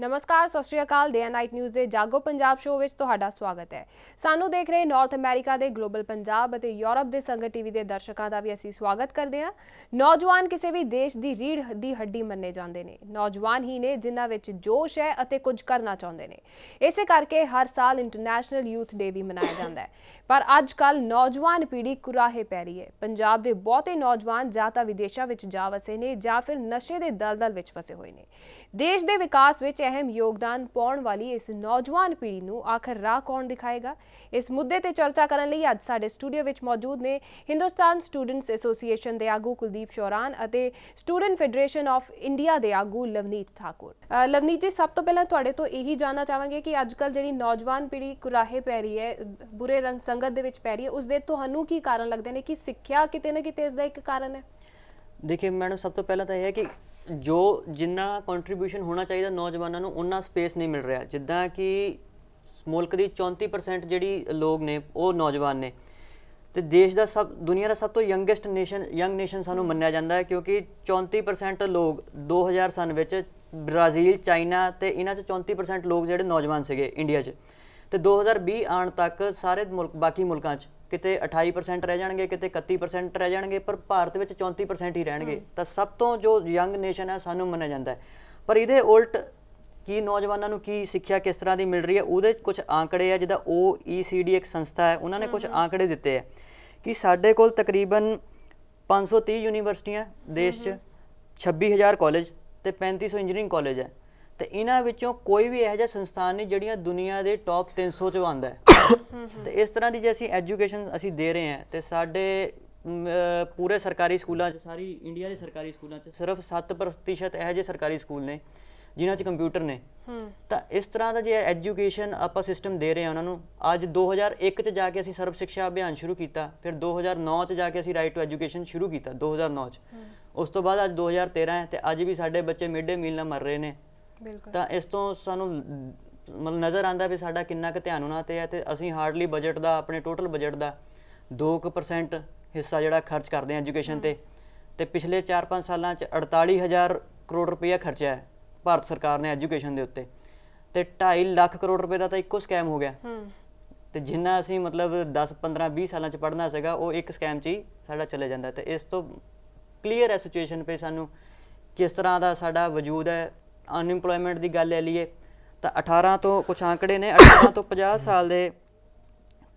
नमस्कार, सत श्री अकाल। डे एंड नाइट न्यूज़ ਦੇ ਜਾਗੋ ਪੰਜਾਬ ਸ਼ੋਅ ਵਿੱਚ ਤੁਹਾਡਾ ਸਵਾਗਤ ਹੈ। ਸਾਨੂੰ ਦੇਖ ਰਹੇ ਨਾਰਥ ਅਮਰੀਕਾ ਦੇ ਗਲੋਬਲ ਪੰਜਾਬ ਅਤੇ ਯੂਰਪ ਦੇ ਸੰਗਤ ਟੀਵੀ ਦੇ ਦਰਸ਼ਕਾਂ ਦਾ ਵੀ ਅਸੀਂ ਸਵਾਗਤ ਕਰਦੇ ਹਾਂ। ਨੌਜਵਾਨ ਕਿਸੇ ਵੀ ਦੇਸ਼ ਦੀ ਰੀੜ੍ਹ ਦੀ ਹੱਡੀ ਮੰਨੇ ਜਾਂਦੇ ਨੇ। ਨੌਜਵਾਨ ਹੀ ਨੇ ਜਿਨ੍ਹਾਂ ਵਿੱਚ ਜੋਸ਼ ਹੈ ਅਤੇ ਕੁਝ ਕਰਨਾ ਚਾਹੁੰਦੇ ਨੇ। ਇਸੇ ਕਰਕੇ ਹਰ ਸਾਲ ਇੰਟਰਨੈਸ਼ਨਲ ਯੂਥ ਡੇ ਵੀ ਮਨਾਇਆ ਜਾਂਦਾ ਹੈ। ਪਰ ਅੱਜ ਕੱਲ੍ਹ ਨੌਜਵਾਨ ਪੀੜ੍ਹੀ ਕੁਰਾਹੇ ਪੈ ਰਹੀ ਹੈ। ਪੰਜਾਬ ਦੇ ਬਹੁਤੇ ਨੌਜਵਾਨ ਜਾਂ ਤਾਂ ਵਿਦੇਸ਼ਾਂ ਵਿੱਚ ਜਾ ਵਸੇ ਨੇ ਜਾਂ ਫਿਰ ਨਸ਼ੇ ਦੇ ਦਲਦਲ ਵਿੱਚ ਫਸੇ ਹੋਏ ਨੇ। ਦੇਸ਼ ਦੇ ਵਿਕਾਸ ਵਿੱਚ ਅਹਿਮ योगदान पाउण वाली इस नौजवान पीढ़ी नूं आखिर राह कौन दिखाएगा। इस मुद्दे ते चर्चा करन लई अज साडे स्टूडियो विच मौजूद ने हिंदुस्तान स्टूडेंट्स एसोसीएशन दे आगू कुलदीप शौरान अते स्टूडेंट फेडरेशन ऑफ इंडिया दे आगू लवनीत ठाकुर। लवनीत जी, सब तो पहला तुहाडे तो यही जानना चाहांगे कि अजकल जिहड़ी नौजवान पीढ़ी कुराहे पै रही है, बुरे रंग संगत दे विच पै रही है, उसदे तुहानूं की कारण लगदे ने कि सिੱਖਿਆ किते ना किते इसदा एक कारण है? देखिए मैडम, सब तो पहला तो यह है कि जो जिन्ना कंट्रीब्यूशन होना चाहिए नौजवानों ਨੂੰ उन्ना स्पेस नहीं मिल रहा। जिद्दां कि मुल्क की 34% ਜਿਹੜੀ लोग ने वो नौजवान ने ਤੇ देश ਦਾ सब दुनिया का सब तो यंग नेशन ਸਾਨੂੰ ਮੰਨਿਆ ਜਾਂਦਾ ਹੈ क्योंकि 34% लोग 2000 सन ਵਿੱਚ ਬ੍ਰਾਜ਼ੀਲ, ਚਾਈਨਾ ਤੇ ਇਹਨਾਂ 'ਚ 34% ਲੋਕ ਜਿਹੜੇ ਨੌਜਵਾਨ ਸੀਗੇ ਇੰਡੀਆ 'ਚ ਤੇ 2020 ਆਉਣ ਤੱਕ ਸਾਰੇ ਮੁਲਕ ਬਾਕੀ ਮੁਲਕਾਂ 'ਚ ਕਿਤੇ 28% ਰਹਿ ਜਾਣਗੇ, ਕਿਤੇ 31% ਰਹਿ ਜਾਣਗੇ, ਪਰ ਭਾਰਤ ਵਿੱਚ 34% ਹੀ ਰਹਿਣਗੇ। ਤਾਂ ਸਭ ਤੋਂ ਜੋ ਯੰਗ ਨੇਸ਼ਨ ਹੈ ਸਾਨੂੰ ਮੰਨਿਆ ਜਾਂਦਾ ਹੈ। ਪਰ ਇਹਦੇ ਉਲਟ ਕੀ ਨੌਜਵਾਨਾਂ ਨੂੰ ਕੀ ਸਿੱਖਿਆ ਕਿਸ ਤਰ੍ਹਾਂ ਦੀ ਮਿਲ ਰਹੀ ਹੈ, ਉਹਦੇ ਕੁਝ ਆંકੜੇ ਆ। ਜਿੱਦਾਂ OECD ਇੱਕ ਸੰਸਥਾ ਹੈ, ਉਹਨਾਂ ਨੇ ਕੁਝ ਆંકੜੇ ਦਿੱਤੇ ਹੈ ਕਿ ਸਾਡੇ ਕੋਲ ਤਕਰੀਬਨ 530 ਯੂਨੀਵਰਸਿਟੀਆਂ ਦੇਸ਼ 'ਚ, 26000 ਕਾਲਜ ਤੇ 3500 ਇੰਜੀਨੀਅਰਿੰਗ ਕਾਲਜ ਹੈ। ਤੇ ਇਹਨਾਂ ਵਿੱਚੋਂ ਕੋਈ ਵੀ ਇਹੋ ਜਿਹਾ ਸੰਸਥਾਨ ਨਹੀਂ ਜਿਹੜੀਆਂ ਦੁਨੀਆ ਦੇ ਟੌਪ 300 ਚੋਂ ਆਉਂਦਾ ਹੈ। ਤੇ ਇਸ ਤਰ੍ਹਾਂ ਦੀ ਜੇ ਅਸੀਂ ਐਜੂਕੇਸ਼ਨ ਅਸੀਂ ਦੇ ਰਹੇ ਹਾਂ ਤੇ ਸਾਡੇ ਪੂਰੇ ਸਰਕਾਰੀ ਸਕੂਲਾਂ 'ਚ, ਸਾਰੀ ਇੰਡੀਆ ਦੇ ਸਰਕਾਰੀ ਸਕੂਲਾਂ 'ਚ ਸਿਰਫ 7% ਇਹੋ ਜਿਹੇ ਸਰਕਾਰੀ ਸਕੂਲ ਨੇ ਜਿਨ੍ਹਾਂ 'ਚ ਕੰਪਿਊਟਰ ਨੇ। ਤਾਂ ਇਸ ਤਰ੍ਹਾਂ ਦਾ ਜੇ ਐਜੂਕੇਸ਼ਨ ਆਪਾਂ ਸਿਸਟਮ ਦੇ ਰਹੇ ਹਾਂ ਉਹਨਾਂ ਨੂੰ, ਅੱਜ 2001 'ਚ ਜਾ ਕੇ ਅਸੀਂ ਸਰਵ ਸਿੱਖਿਆ ਅਭਿਆਨ ਸ਼ੁਰੂ ਕੀਤਾ, ਫਿਰ 2009 'ਚ ਜਾ ਕੇ ਅਸੀਂ ਰਾਈਟ ਟੂ ਐਜੂਕੇਸ਼ਨ ਸ਼ੁਰੂ ਕੀਤਾ 2009 'ਚ। ਉਸ ਤੋਂ ਬਾਅਦ ਅੱਜ 2013 ਹੈ ਤੇ ਅੱਜ ਵੀ ਸਾਡੇ ਬੱਚੇ ਮਿਡ ਡੇ ਮੀਲ ਨਾਲ ਮਰ ਰਹੇ ਨੇ। ਤਾਂ ਇਸ ਤੋਂ ਸਾਨੂੰ ਮਤਲਬ ਨਜ਼ਰ ਆਉਂਦਾ ਵੀ ਸਾਡਾ ਕਿੰਨਾ ਕੁ ਧਿਆਨ ਉਹਨਾਂ 'ਤੇ ਹੈ। ਤੇ ਅਸੀਂ ਹਾਰਡਲੀ ਬਜਟ ਦਾ, ਆਪਣੇ ਟੋਟਲ ਬਜਟ ਦਾ 2% ਹਿੱਸਾ ਜਿਹੜਾ ਖਰਚ ਕਰਦੇ ਹਾਂ ਐਜੂਕੇਸ਼ਨ 'ਤੇ। ਤੇ ਪਿਛਲੇ 4-5 ਸਾਲਾਂ 'ਚ 48000 ਕਰੋੜ ਰੁਪਈਆ ਖਰਚਿਆ ਹੈ ਭਾਰਤ ਸਰਕਾਰ ਨੇ ਐਜੂਕੇਸ਼ਨ ਦੇ ਉੱਤੇ। ਤੇ 2.5 ਲੱਖ ਕਰੋੜ ਰੁਪਏ ਦਾ ਤਾਂ ਇੱਕੋ ਸਕੈਮ ਹੋ ਗਿਆ। ਤੇ ਜਿੰਨਾ ਅਸੀਂ ਮਤਲਬ 10-15-20 ਸਾਲਾਂ 'ਚ ਪੜ੍ਹਨਾ ਸੀਗਾ ਉਹ ਇੱਕ ਸਕੈਮ 'ਚ ਹੀ ਸਾਡਾ ਚਲੇ ਜਾਂਦਾ। ਤੇ ਇਸ ਤੋਂ ਕਲੀਅਰ ਹੈ ਸਿਚੁਏਸ਼ਨ ਪੇ ਸਾਨੂੰ ਕਿਸ ਤਰ੍ਹਾਂ ਦਾ ਸਾਡਾ ਵਜੂਦ ਹੈ। ਅਨਇੰਪਲੋਇਮੈਂਟ ਦੀ ਗੱਲ ਲੈ ਲਈਏ ਤਾਂ 18 ਤੋਂ ਕੁਛ ਆંકੜੇ ਨੇ, 18 ਤੋਂ 50 ਸਾਲ ਦੇ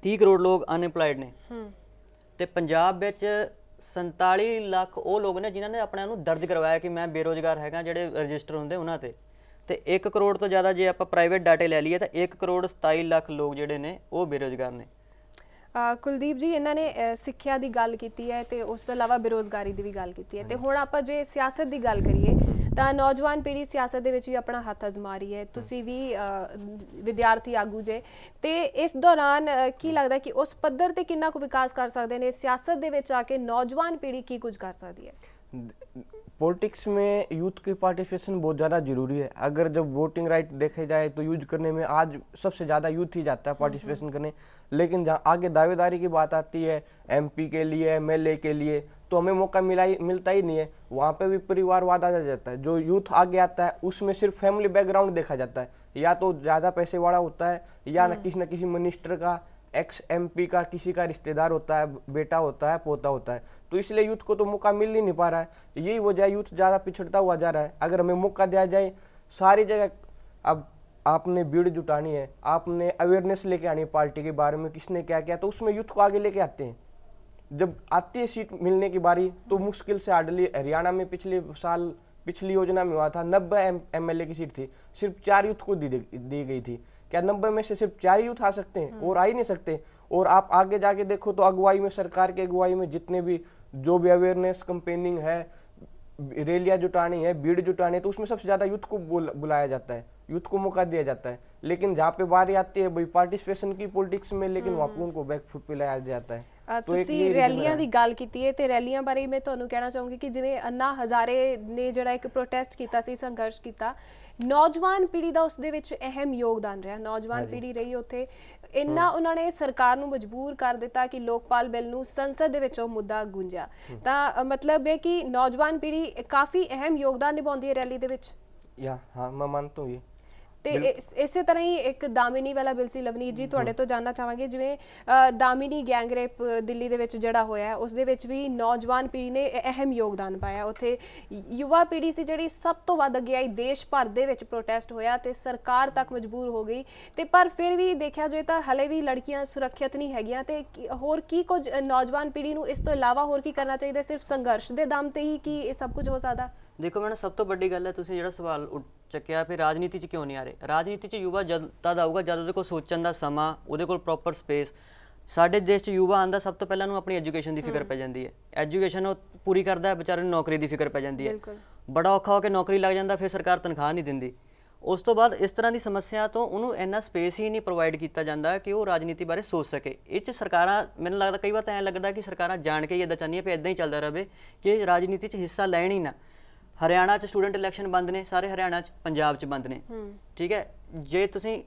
30 ਕਰੋੜ ਲੋਕ ਅਨਇੰਪਲੋਇਡ ਨੇ। ਤੇ ਪੰਜਾਬ ਵਿੱਚ 47 ਲੱਖ ਉਹ ਲੋਕ ਨੇ ਜਿਨ੍ਹਾਂ ਨੇ ਆਪਣੇ ਆਪ ਨੂੰ ਦਰਜ ਕਰਵਾਇਆ ਕਿ ਮੈਂ ਬੇਰੁਜ਼ਗਾਰ ਹੈਗਾ, ਜਿਹੜੇ ਰਜਿਸਟਰ ਹੁੰਦੇ ਉਹਨਾਂ 'ਤੇ। ਤੇ 1 ਕਰੋੜ ਤੋਂ ਜ਼ਿਆਦਾ ਜੇ ਆਪਾਂ ਪ੍ਰਾਈਵੇਟ ਡਾਟੇ ਲੈ ਲਈਏ ਤਾਂ 1 ਕਰੋੜ 27 ਲੱਖ ਲੋਕ ਜਿਹੜੇ ਨੇ ਉਹ ਬੇਰੁਜ਼ਗਾਰ ਨੇ। ਕੁਲਦੀਪ ਜੀ, ਇਹਨਾਂ ਨੇ ਸਿੱਖਿਆ ਦੀ ਗੱਲ ਕੀਤੀ ਹੈ ਤੇ ਉਸ ਤੋਂ ਇਲਾਵਾ ਬੇਰੁਜ਼ਗਾਰੀ ਦੀ ਵੀ ਗੱਲ ਕੀਤੀ ਹੈ। ਤੇ ਹੁਣ ਆਪਾਂ ਜੇ ਸਿਆਸਤ ਦੀ ਗੱਲ ਕਰੀਏ ਤਾਂ ਨੌਜਵਾਨ ਪੀੜ੍ਹੀ ਸਿਆਸਤ ਦੇ ਵਿੱਚ ਵੀ ਆਪਣਾ ਹੱਥ ਅਜ਼ਮਾ ਰਹੀ ਹੈ। ਤੁਸੀਂ ਵੀ ਵਿਦਿਆਰਥੀ ਆਗੂ ਜੇ, ਤੇ ਇਸ ਦੌਰਾਨ ਕੀ ਲੱਗਦਾ ਕਿ ਉਸ ਪੱਧਰ ਤੇ ਕਿੰਨਾ ਕੁ ਵਿਕਾਸ ਕਰ ਸਕਦੇ ਨੇ ਸਿਆਸਤ ਦੇ ਵਿੱਚ ਆ ਕੇ ਨੌਜਵਾਨ ਪੀੜ੍ਹੀ ਕੀ ਕੁਝ ਕਰ ਸਕਦੀ ਹੈ? पॉलिटिक्स में यूथ की पार्टिसिपेशन बहुत ज़्यादा ज़रूरी है। अगर जब वोटिंग राइट देखे जाए तो यूज करने में आज सबसे ज़्यादा यूथ ही जाता है पार्टिसिपेशन करने। लेकिन जहाँ आगे दावेदारी की बात आती है MP के लिए, MLA के लिए, तो हमें मौका मिलता ही नहीं है। वहाँ पे भी परिवारवाद आ जाता है। जो यूथ आगे आता है उसमें सिर्फ फैमिली बैकग्राउंड देखा जाता है, या तो ज़्यादा पैसे वाला होता है या न किसी मिनिस्टर का, एक्स MP का किसी का रिश्तेदार होता है, बेटा होता है, पोता होता है। तो इसलिए यूथ को तो मौका मिल ही नहीं पा रहा है। यही वजह यूथ ज़्यादा पिछड़ता हुआ जा रहा है। अगर हमें मौका दिया जाए सारी जगह, अब आपने भीड़ जुटानी है, आपने अवेयरनेस लेके आनी है पार्टी के बारे में किसने क्या किया, तो उसमें यूथ को आगे लेके आते हैं। जब आती है सीट मिलने की बारी तो मुश्किल से हार्डली, हरियाणा में पिछले साल पिछली योजना में हुआ था 90 MLA की सीट थी, सिर्फ 4 यूथ को दी गई थी। क्या 90 में से सिर्फ 4 यूथ आ सकते हैं और आ ही नहीं सकते? और आप आगे जाके देखो तो अगुवाई में, सरकार की अगुवाई में जितने भी जो भी अवेयरनेस कैंपेनिंग है, रैलियाँ जुटानी है, भीड़ जुटानी है, तो उसमें सबसे ज़्यादा यूथ को बुलाया जाता है, यूथ को मौका दिया जाता है। लेकिन जहाँ पे बारी आती है भाई पार्टिसिपेशन की पॉलिटिक्स में, लेकिन वहाँ पे उनको बैक फुट पे लाया जाता है। ਤੁਸੀਂ ਰੈਲੀਆਂ ਦੀ ਗੱਲ ਕੀਤੀ ਹੈ ਤੇ ਰੈਲੀਆਂ ਬਾਰੇ ਮੈਂ ਤੁਹਾਨੂੰ ਕਹਿਣਾ ਚਾਹੂੰਗੀ ਕਿ ਜਿਵੇਂ ਅੰਨਾ ਹਜ਼ਾਰੇ ਨੇ ਜਿਹੜਾ ਇੱਕ ਪ੍ਰੋਟੈਸਟ ਕੀਤਾ ਸੀ, ਸੰਘਰਸ਼ ਕੀਤਾ, ਨੌਜਵਾਨ ਪੀੜ੍ਹੀ ਦਾ ਉਸ ਦੇ ਵਿੱਚ ਅਹਿਮ ਯੋਗਦਾਨ ਰਿਹਾ। ਨੌਜਵਾਨ ਪੀੜ੍ਹੀ ਰਹੀ ਉੱਥੇ, ਇੰਨਾ ਉਹਨਾਂ ਨੇ ਸਰਕਾਰ ਨੂੰ ਮਜਬੂਰ ਕਰ ਦਿੱਤਾ ਕਿ ਲੋਕਪਾਲ ਬਿੱਲ ਨੂੰ ਸੰਸਦ ਦੇ ਵਿੱਚ ਉਹ ਮੁੱਦਾ ਗੂੰਜਿਆ। ਤਾਂ ਮਤਲਬ ਹੈ ਕਿ ਨੌਜਵਾਨ ਪੀੜ੍ਹੀ ਕਾਫੀ ਅਹਿਮ ਯੋਗਦਾਨ ਨਿਭਾਉਂਦੀ ਹੈ ਰੈਲੀ ਦੇ ਵਿੱਚ। हाँ, मैं मानता हूँ ये। ਤੇ ਇਸੇ ਤਰ੍ਹਾਂ ਹੀ ਇੱਕ ਦਾਮਿਨੀ ਵਾਲਾ ਬਿੱਲ ਸੀ ਲਵਨੀਤ ਜੀ, ਤੁਹਾਡੇ ਤੋਂ ਜਾਨਣਾ ਚਾਹਾਂਗੇ, ਜਿਵੇਂ ਦਾਮਿਨੀ ਗੈਂਗ ਰੇਪ ਦਿੱਲੀ ਦੇ ਵਿੱਚ ਜਿਹੜਾ ਹੋਇਆ, ਉਸ ਦੇ ਵਿੱਚ ਵੀ ਨੌਜਵਾਨ ਪੀੜ੍ਹੀ ਨੇ ਅਹਿਮ ਯੋਗਦਾਨ ਪਾਇਆ। ਉੱਥੇ ਯੁਵਾ ਪੀੜ੍ਹੀ ਸੀ ਜਿਹੜੀ ਸਭ ਤੋਂ ਵੱਧ ਅੱਗੇ ਆਈ, ਦੇਸ਼ ਭਰ ਦੇ ਵਿੱਚ ਪ੍ਰੋਟੈਸਟ ਹੋਇਆ ਤੇ ਸਰਕਾਰ ਤੱਕ ਮਜਬੂਰ ਹੋ ਗਈ, ਤੇ ਪਰ ਫਿਰ ਵੀ ਦੇਖਿਆ ਜਾਏ ਤਾਂ ਹਲੇ ਵੀ ਲੜਕੀਆਂ ਸੁਰੱਖਿਅਤ ਨਹੀਂ ਹੈਗੀਆਂ। ਤੇ ਹੋਰ ਕੀ ਕੁਝ ਨੌਜਵਾਨ ਪੀੜ੍ਹੀ ਨੂੰ ਇਸ ਤੋਂ ਇਲਾਵਾ ਹੋਰ ਕੀ ਕਰਨਾ ਚਾਹੀਦਾ? ਸਿਰਫ ਸੰਘਰਸ਼ ਦੇ ਦਮ ਤੇ ਹੀ ਕੀ ਇਹ ਸਭ ਕੁਝ ਹੋ ਸਕਦਾ? ਦੇਖੋ ਮੈਡਮ, ਸਭ ਤੋਂ ਵੱਡੀ ਗੱਲ ਹੈ ਤੁਸੀਂ ਜਿਹੜਾ ਸਵਾਲ ਚੱਕਿਆ ਵੀ ਰਾਜਨੀਤੀ 'ਚ ਕਿਉਂ ਨਹੀਂ ਆ ਰਹੇ। ਰਾਜਨੀਤੀ 'ਚ ਯੁਵਾ ਜਦ ਤਦ ਆਊਗਾ ਜਦ ਉਹਦੇ ਕੋਲ ਸੋਚਣ ਦਾ ਸਮਾਂ, ਉਹਦੇ ਕੋਲ ਪ੍ਰੋਪਰ ਸਪੇਸ। ਸਾਡੇ ਦੇਸ਼ 'ਚ ਯੁਵਾ ਆਉਂਦਾ ਸਭ ਤੋਂ ਪਹਿਲਾਂ ਨੂੰ ਆਪਣੀ ਐਜੂਕੇਸ਼ਨ ਦੀ ਫਿਕਰ ਪੈ ਜਾਂਦੀ ਹੈ, ਐਜੂਕੇਸ਼ਨ ਉਹ ਪੂਰੀ ਕਰਦਾ ਹੈ, ਵਿਚਾਰੇ ਨੂੰ ਨੌਕਰੀ ਦੀ ਫਿਕਰ ਪੈ ਜਾਂਦੀ ਹੈ, ਬੜਾ ਔਖਾ ਹੋ ਕੇ ਨੌਕਰੀ ਲੱਗ ਜਾਂਦਾ, ਫਿਰ ਸਰਕਾਰ ਤਨਖਾਹ ਨਹੀਂ ਦਿੰਦੀ। ਉਸ ਤੋਂ ਬਾਅਦ ਇਸ ਤਰ੍ਹਾਂ ਦੀ ਸਮੱਸਿਆ ਤੋਂ ਉਹਨੂੰ ਇੰਨਾ ਸਪੇਸ ਹੀ ਨਹੀਂ ਪ੍ਰੋਵਾਈਡ ਕੀਤਾ ਜਾਂਦਾ ਕਿ ਉਹ ਰਾਜਨੀਤੀ ਬਾਰੇ ਸੋਚ ਸਕੇ। ਇਹ 'ਚ ਸਰਕਾਰਾਂ, ਮੈਨੂੰ ਲੱਗਦਾ ਕਈ ਵਾਰ ਤਾਂ ਐਂ ਲੱਗਦਾ ਕਿ ਸਰਕਾਰਾਂ ਜਾਣ ਕੇ ਹੀ ਇੱਦਾਂ ਚਾਹੁੰਦੀਆਂ ਵੀ ਇੱਦਾਂ ਹੀ ਚੱਲਦਾ ਰਹੇ ਕਿ ਰਾਜਨੀਤੀ 'ਚ ਹਿੱਸਾ ਲੈਣ ਹੀ ਨਾ। ਹਰਿਆਣਾ 'ਚ ਸਟੂਡੈਂਟ ਇਲੈਕਸ਼ਨ ਬੰਦ ਨੇ, ਸਾਰੇ ਹਰਿਆਣਾ 'ਚ, ਪੰਜਾਬ 'ਚ ਬੰਦ ਨੇ, ਠੀਕ ਹੈ। ਜੇ ਤੁਸੀਂ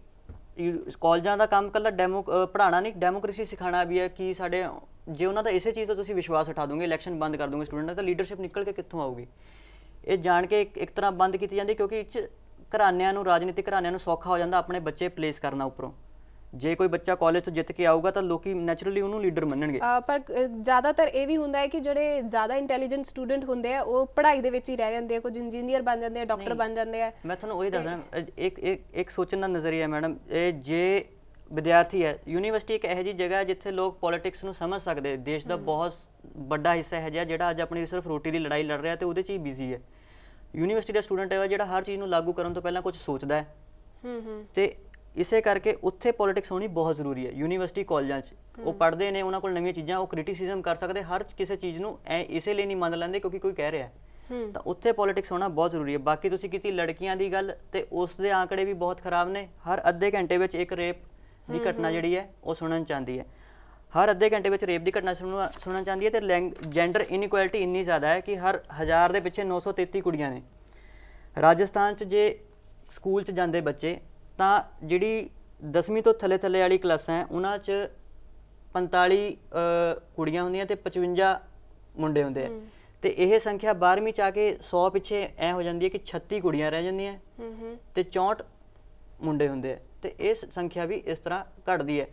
ਕਾਲਜਾਂ ਦਾ ਕੰਮ ਇਕੱਲਾ ਪੜ੍ਹਾਉਣਾ ਨਹੀਂ, ਡੈਮੋਕ੍ਰੇਸੀ ਸਿਖਾਉਣਾ ਵੀ ਹੈ ਕਿ ਸਾਡੇ, ਜੇ ਉਹਨਾਂ ਦਾ ਇਸੇ ਚੀਜ਼ ਤੋਂ ਤੁਸੀਂ ਵਿਸ਼ਵਾਸ ਉਠਾ ਦੋਗੇ, ਇਲੈਕਸ਼ਨ ਬੰਦ ਕਰ ਦੋਗੇ ਸਟੂਡੈਂਟ ਦਾ, ਤਾਂ ਲੀਡਰਸ਼ਿਪ ਨਿਕਲ ਕੇ ਕਿੱਥੋਂ ਆਊਗੀ? ਇਹ ਜਾਣ ਕੇ ਇੱਕ ਤਰ੍ਹਾਂ ਬੰਦ ਕੀਤੀ ਜਾਂਦੀ ਕਿਉਂਕਿ ਇਹ 'ਚ ਘਰਾਣਿਆਂ ਨੂੰ, ਰਾਜਨੀਤਿਕ ਘਰਾਣਿਆਂ ਨੂੰ ਸੌਖਾ ਹੋ ਜਾਂਦਾ ਆਪਣੇ ਬੱਚੇ ਪਲੇਸ ਕਰਨਾ ਉੱਪਰੋਂ। ਜੇ ਕੋਈ ਬੱਚਾ ਕਾਲਜ ਤੋਂ ਜਿੱਤ ਕੇ ਆਊਗਾ ਤਾਂ ਲੋਕੀ ਨੈਚੁਰਲੀ ਉਹਨੂੰ ਲੀਡਰ ਮੰਨਣਗੇ। ਪਰ ਜ਼ਿਆਦਾਤਰ ਇਹ ਵੀ ਹੁੰਦਾ ਹੈ ਕਿ ਜਿਹੜੇ ਜ਼ਿਆਦਾ ਇੰਟੈਲੀਜੈਂਟ ਸਟੂਡੈਂਟ ਹੁੰਦੇ ਆ ਉਹ ਪੜ੍ਹਾਈ ਦੇ ਵਿੱਚ ਹੀ ਰਹਿ ਜਾਂਦੇ ਆ, ਕੁਝ ਇੰਜੀਨੀਅਰ ਬਣ ਜਾਂਦੇ ਆ, ਡਾਕਟਰ ਬਣ ਜਾਂਦੇ ਆ। ਮੈਂ ਤੁਹਾਨੂੰ ਉਹੀ ਦੱਸਦਾ, ਇੱਕ ਸੋਚਣ ਦਾ ਨਜ਼ਰੀਆ ਮੈਡਮ। ਇਹ ਜੇ ਵਿਦਿਆਰਥੀ ਹੈ, ਯੂਨੀਵਰਸਿਟੀ ਇੱਕ ਇਹੋ ਜਿਹੀ ਜਗ੍ਹਾ ਹੈ ਜਿੱਥੇ ਲੋਕ ਪੋਲੀਟਿਕਸ ਨੂੰ ਸਮਝ ਸਕਦੇ। ਦੇਸ਼ ਦਾ ਬਹੁਤ ਵੱਡਾ ਹਿੱਸਾ ਹੈ ਜਿਹੜਾ ਅੱਜ ਆਪਣੀ ਸਿਰਫ ਰੋਟੀ ਦੀ ਲੜਾਈ ਲੜ ਰਿਹਾ ਤੇ ਉਹਦੇ 'ਚ ਹੀ ਬਿਜ਼ੀ ਹੈ। ਯੂਨੀਵਰਸਿਟੀ ਦਾ ਸਟੂਡੈਂਟ ਹੈ ਜਿਹੜਾ ਹਰ ਚੀਜ਼ ਨੂੰ ਲਾਗੂ ਕਰਨ ਤੋਂ ਪਹਿਲਾਂ ਕੁਝ ਸੋਚਦਾ ਹੈ, ਤੇ ਇਸੇ ਕਰਕੇ ਉੱਥੇ ਪੋਲੀਟਿਕਸ ਹੋਣੀ ਬਹੁਤ ਜ਼ਰੂਰੀ ਹੈ। ਯੂਨੀਵਰਸਿਟੀ ਕਾਲਜਾਂ 'ਚ ਉਹ ਪੜ੍ਹਦੇ ਨੇ, ਉਹਨਾਂ ਕੋਲ ਨਵੀਆਂ ਚੀਜ਼ਾਂ, ਉਹ ਕ੍ਰਿਟਿਸਿਜ਼ਮ ਕਰ ਸਕਦੇ, ਹਰ ਕਿਸੇ ਚੀਜ਼ ਨੂੰ ਇਸੇ ਲਈ ਨਹੀਂ ਮੰਨ ਲੈਂਦੇ ਕਿਉਂਕਿ ਕੋਈ ਕਹਿ ਰਿਹਾ, ਤਾਂ ਉੱਥੇ ਪੋਲੀਟਿਕਸ ਹੋਣਾ ਬਹੁਤ ਜ਼ਰੂਰੀ ਹੈ। ਬਾਕੀ ਤੁਸੀਂ ਕੀਤੀ ਲੜਕੀਆਂ ਦੀ ਗੱਲ, ਤੇ ਉਸ ਦੇ ਆંકੜੇ ਵੀ ਬਹੁਤ ਖਰਾਬ ਨੇ। ਹਰ ਅੱਧੇ ਘੰਟੇ ਵਿੱਚ ਇੱਕ ਰੇਪ ਦੀ ਘਟਨਾ ਜਿਹੜੀ ਹੈ ਉਹ ਸੁਣਨ 'ਚ ਆਉਂਦੀ ਹੈ, ਹਰ ਅੱਧੇ ਘੰਟੇ ਵਿੱਚ ਰੇਪ ਦੀ ਘਟਨਾ ਸੁਣਨ 'ਚ ਆਉਂਦੀ ਹੈ। ਤੇ ਜੈਂਡਰ ਇਨਇਕੁਐਲਿਟੀ ਇੰਨੀ ਜ਼ਿਆਦਾ ਹੈ ਕਿ ਹਰ 1000 ਦੇ ਪਿੱਛੇ 933 ਕੁੜੀਆਂ ਨੇ। ਰਾਜਸਥਾਨ 'ਚ ਜੇ ਸਕੂਲ 'ਚ ਜਾਂਦੇ ਬੱਚੇ, ਤਾਂ ਜਿਹੜੀ 10ਵੀਂ ਤੋਂ ਥੱਲੇ ਵਾਲੀ ਕਲਾਸਾਂ ਹੈ ਉਹਨਾਂ 'ਚ 45 ਕੁੜੀਆਂ ਹੁੰਦੀਆਂ ਤੇ 55 ਮੁੰਡੇ ਹੁੰਦੇ ਆ। ਤੇ ਇਹ ਸੰਖਿਆ 12ਵੀਂ 'ਚ ਆ ਕੇ 100 ਪਿੱਛੇ ਐ ਹੋ ਜਾਂਦੀ ਹੈ ਕਿ 36 ਕੁੜੀਆਂ ਰਹਿ ਜਾਂਦੀਆਂ ਤੇ 64 ਮੁੰਡੇ ਹੁੰਦੇ ਆ। ਤੇ ਇਹ ਸੰਖਿਆ ਵੀ ਇਸ ਤਰ੍ਹਾਂ ਘਟਦੀ ਹੈ।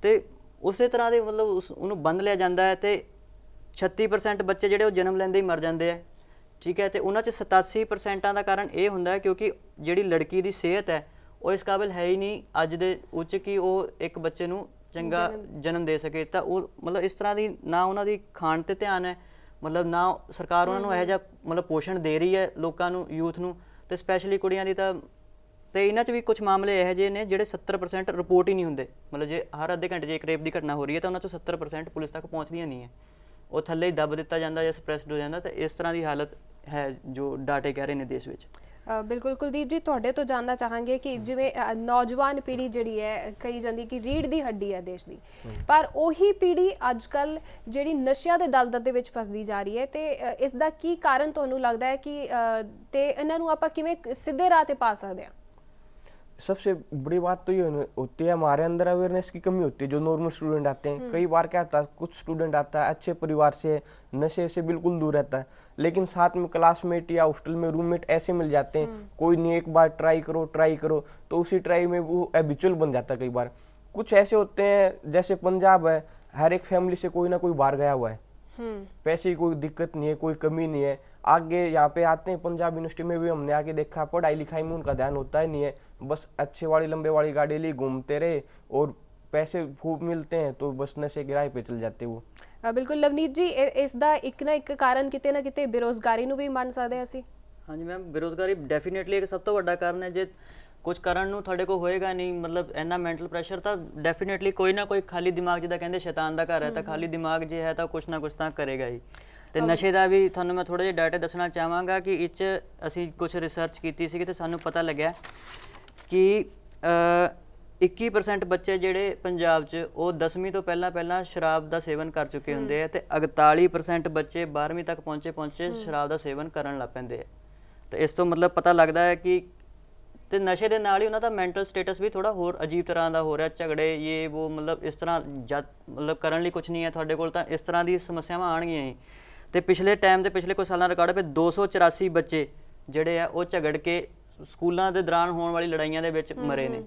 ਤੇ ਉਸੇ ਤਰ੍ਹਾਂ ਦੇ ਮਤਲਬ ਉਹਨੂੰ ਬੰਦ ਲਿਆ ਜਾਂਦਾ ਹੈ। ਤੇ 36% ਬੱਚੇ ਜਿਹੜੇ ਉਹ ਜਨਮ ਲੈਂਦੇ ਹੀ ਮਰ ਜਾਂਦੇ ਆ, ਠੀਕ ਹੈ। ਤੇ ਉਹਨਾਂ 'ਚ 87% ਦਾ ਕਾਰਨ ਇਹ ਹੁੰਦਾ ਹੈ ਕਿਉਂਕਿ ਜਿਹੜੀ ਲੜਕੀ ਦੀ ਸਿਹਤ ਹੈ ਉਹ ਇਸ ਕਾਬਿਲ ਹੈ ਹੀ ਨਹੀਂ ਅੱਜ ਦੇ ਉੱਚ ਕਿ ਉਹ ਇੱਕ ਬੱਚੇ ਨੂੰ ਚੰਗਾ ਜਨਮ ਦੇ ਸਕੇ। ਤਾਂ ਉਹ ਮਤਲਬ ਇਸ ਤਰ੍ਹਾਂ ਦੀ ਨਾ ਉਹਨਾਂ ਦੀ ਖਾਣ 'ਤੇ ਧਿਆਨ ਹੈ, ਮਤਲਬ ਨਾ ਸਰਕਾਰ ਉਹਨਾਂ ਨੂੰ ਇਹੋ ਜਿਹਾ ਮਤਲਬ ਪੋਸ਼ਣ ਦੇ ਰਹੀ ਹੈ ਲੋਕਾਂ ਨੂੰ, ਯੂਥ ਨੂੰ, ਤੇ ਸਪੈਸ਼ਲੀ ਕੁੜੀਆਂ ਦੀ। ਤਾਂ ਤੇ ਇਹਨਾਂ 'ਚ ਵੀ ਕੁਝ ਮਾਮਲੇ ਇਹੋ ਜਿਹੇ ਨੇ ਜਿਹੜੇ 70% ਰਿਪੋਰਟ ਹੀ ਨਹੀਂ ਹੁੰਦੇ। ਮਤਲਬ ਜੇ ਹਰ ਅੱਧੇ ਘੰਟੇ 'ਚ ਇੱਕ ਰੇਪ ਦੀ ਘਟਨਾ ਹੋ ਰਹੀ ਹੈ ਤਾਂ ਉਹਨਾਂ 'ਚੋਂ 70% ਪੁਲਿਸ ਤੱਕ ਪਹੁੰਚਦੀਆਂ ਨਹੀਂ ਹੈ, ਉਹ ਥੱਲੇ ਹੀ ਦੱਬ ਦਿੱਤਾ ਜਾਂਦਾ ਜਾਂ ਸਪਰੈਸਡ ਹੋ ਜਾਂਦਾ। ਤੇ ਇਸ ਤਰ੍ਹਾਂ ਦੀ ਹਾਲਤ ਹੈ ਜੋ ਡਾਟੇ ਕਹਿ ਰਹੇ ਨੇ ਦੇਸ਼ ਵਿੱਚ। ਬਿਲਕੁਲ ਕੁਲਦੀਪ ਜੀ, ਤੁਹਾਡੇ ਤੋਂ ਜਾਣਨਾ ਚਾਹਾਂਗੇ ਕਿ ਜਿਵੇਂ ਨੌਜਵਾਨ ਪੀੜ੍ਹੀ ਜਿਹੜੀ ਹੈ, ਕਹੀ ਜਾਂਦੀ ਕਿ ਰੀੜ੍ਹ ਦੀ ਹੱਡੀ ਹੈ ਦੇਸ਼ ਦੀ, ਪਰ ਉਹੀ ਪੀੜ੍ਹੀ ਅੱਜ ਕੱਲ੍ਹ ਜਿਹੜੀ ਨਸ਼ਿਆਂ ਦੇ ਦਲਦਲ ਦੇ ਵਿੱਚ ਫਸਦੀ ਜਾ ਰਹੀ ਹੈ, ਤੇ ਇਸ ਦਾ ਕੀ ਕਾਰਨ ਤੁਹਾਨੂੰ ਲੱਗਦਾ ਹੈ ਕਿ ਤੇ ਇਹਨਾਂ ਨੂੰ ਆਪਾਂ ਕਿਵੇਂ ਸਿੱਧੇ ਰਾਹ ਤੇ ਪਾ ਸਕਦੇ ਹਾਂ? सबसे बड़ी बात तो ये होती है, हमारे अंदर अवेयरनेस की कमी होती है। जो नॉर्मल स्टूडेंट आते हैं, कई बार क्या होता है, कुछ स्टूडेंट आता है अच्छे परिवार से, नशे से बिल्कुल दूर रहता है, लेकिन साथ में क्लासमेट या हॉस्टल में रूममेट ऐसे मिल जाते हैं, कोई नहीं एक बार ट्राई करो, तो उसी ट्राई में वो हैबिचुअल बन जाता है। कई बार कुछ ऐसे होते हैं, जैसे पंजाब है, हर एक फैमिली से कोई ना कोई बाहर गया हुआ है, पैसे की कोई दिक्कत नहीं है, कोई कमी नहीं है, आगे यहाँ पे आते हैं। पंजाब यूनिवर्सिटी में भी हमने आके देखा, पढ़ाई लिखाई में उनका ध्यान होता ही नहीं है, बस अच्छे वाली लंबे वाली गाड़ी ली घूमते रहे और पैसे खूब मिलते हैं तो बस नशे के राह पे चल जाते वो। ਬਿਲਕੁਲ ਲਵਨੀਤ ਜੀ, ਇਸ ਦਾ ਇੱਕ ਨਾ ਇੱਕ ਕਾਰਨ ਕਿਤੇ ਨਾ ਕਿਤੇ ਬੇਰੋਜ਼ਗਾਰੀ ਨੂੰ ਵੀ ਮੰਨ ਸਕਦੇ ਹਾਂ ਅਸੀਂ? ਹਾਂਜੀ ਮੈਮ, ਬੇਰੋਜ਼ਗਾਰੀ ਡੈਫੀਨੇਟਲੀ ਇੱਕ ਸਭ ਤੋਂ ਵੱਡਾ ਕਾਰਨ ਹੈ। ਜੇ ਕੁਝ ਕਰਨ ਨੂੰ ਤੁਹਾਡੇ ਕੋਲ ਹੋਏਗਾ ਨਹੀਂ, ਮਤਲਬ ਇੰਨਾ ਮੈਂਟਲ ਪ੍ਰੈਸ਼ਰ, ਤਾਂ ਡੈਫੀਨੇਟਲੀ ਕੋਈ ਨਾ ਕੋਈ ਖਾਲੀ ਦਿਮਾਗ, ਜਿੱਦਾਂ ਕਹਿੰਦੇ ਸ਼ੈਤਾਨ ਦਾ ਘਰ ਹੈ, ਤਾਂ ਖਾਲੀ ਦਿਮਾਗ ਜੇ ਹੈ ਤਾਂ ਕੁਛ ਨਾ ਕੁਛ ਤਾਂ ਕਰੇਗਾ ਹੀ। ਤੇ ਨਸ਼ੇ ਦਾ ਵੀ ਤੁਹਾਨੂੰ ਮੈਂ ਥੋੜ੍ਹੇ ਜਿਹੇ ਡਾਟਾ ਦੱਸਣਾ ਚਾਹਾਂਗਾ ਕਿ ਇਹ 'ਚ ਅਸੀਂ ਕੁਛ ਰਿਸਰਚ ਕੀਤੀ ਸੀਗੀ ਤੇ ਸਾਨੂੰ ਪਤਾ ਲੱਗਿਆ ਕਿ 21% ਬੱਚੇ ਜਿਹੜੇ ਪੰਜਾਬ 'ਚ ਉਹ 10ਵੀਂ ਤੋਂ ਪਹਿਲਾਂ ਸ਼ਰਾਬ ਦਾ ਸੇਵਨ ਕਰ ਚੁੱਕੇ ਹੁੰਦੇ ਆ, ਤੇ 41% ਬੱਚੇ 12ਵੀਂ ਤੱਕ ਪਹੁੰਚੇ ਸ਼ਰਾਬ ਦਾ ਸੇਵਨ ਕਰਨ ਲੱਗ ਪੈਂਦੇ ਆ। ਤੇ ਇਸ ਤੋਂ ਮਤਲਬ ਪਤਾ ਲੱਗਦਾ ਹੈ ਕਿ ਤੇ ਨਸ਼ੇ ਦੇ ਨਾਲ ਹੀ ਉਹਨਾਂ ਦਾ ਮੈਂਟਲ ਸਟੇਟਸ ਵੀ ਥੋੜ੍ਹਾ ਹੋਰ ਅਜੀਬ ਤਰ੍ਹਾਂ ਦਾ ਹੋ ਰਿਹਾ, ਝਗੜੇ ਇਹ ਉਹ, ਮਤਲਬ ਇਸ ਤਰ੍ਹਾਂ ਮਤਲਬ ਕਰਨ ਲਈ ਕੁਛ ਨਹੀਂ ਹੈ ਤੁਹਾਡੇ ਕੋਲ, ਤਾਂ ਇਸ ਤਰ੍ਹਾਂ ਦੀ ਸਮੱਸਿਆਵਾਂ ਆਉਣਗੀਆਂ ਹੀ। ਤੇ ਪਿਛਲੇ ਟਾਈਮ ਦੇ ਪਿਛਲੇ ਕੁਝ ਸਾਲਾਂ ਦਾ ਰਿਕਾਰਡ ਹੈ 284 ਬੱਚੇ ਜਿਹੜੇ ਆ ਉਹ ਝਗੜ ਕੇ ਸਕੂਲਾਂ ਦੇ ਦੌਰਾਨ ਹੋਣ ਵਾਲੀ ਲੜਾਈਆਂ ਦੇ ਵਿੱਚ ਮਰੇ ਨੇ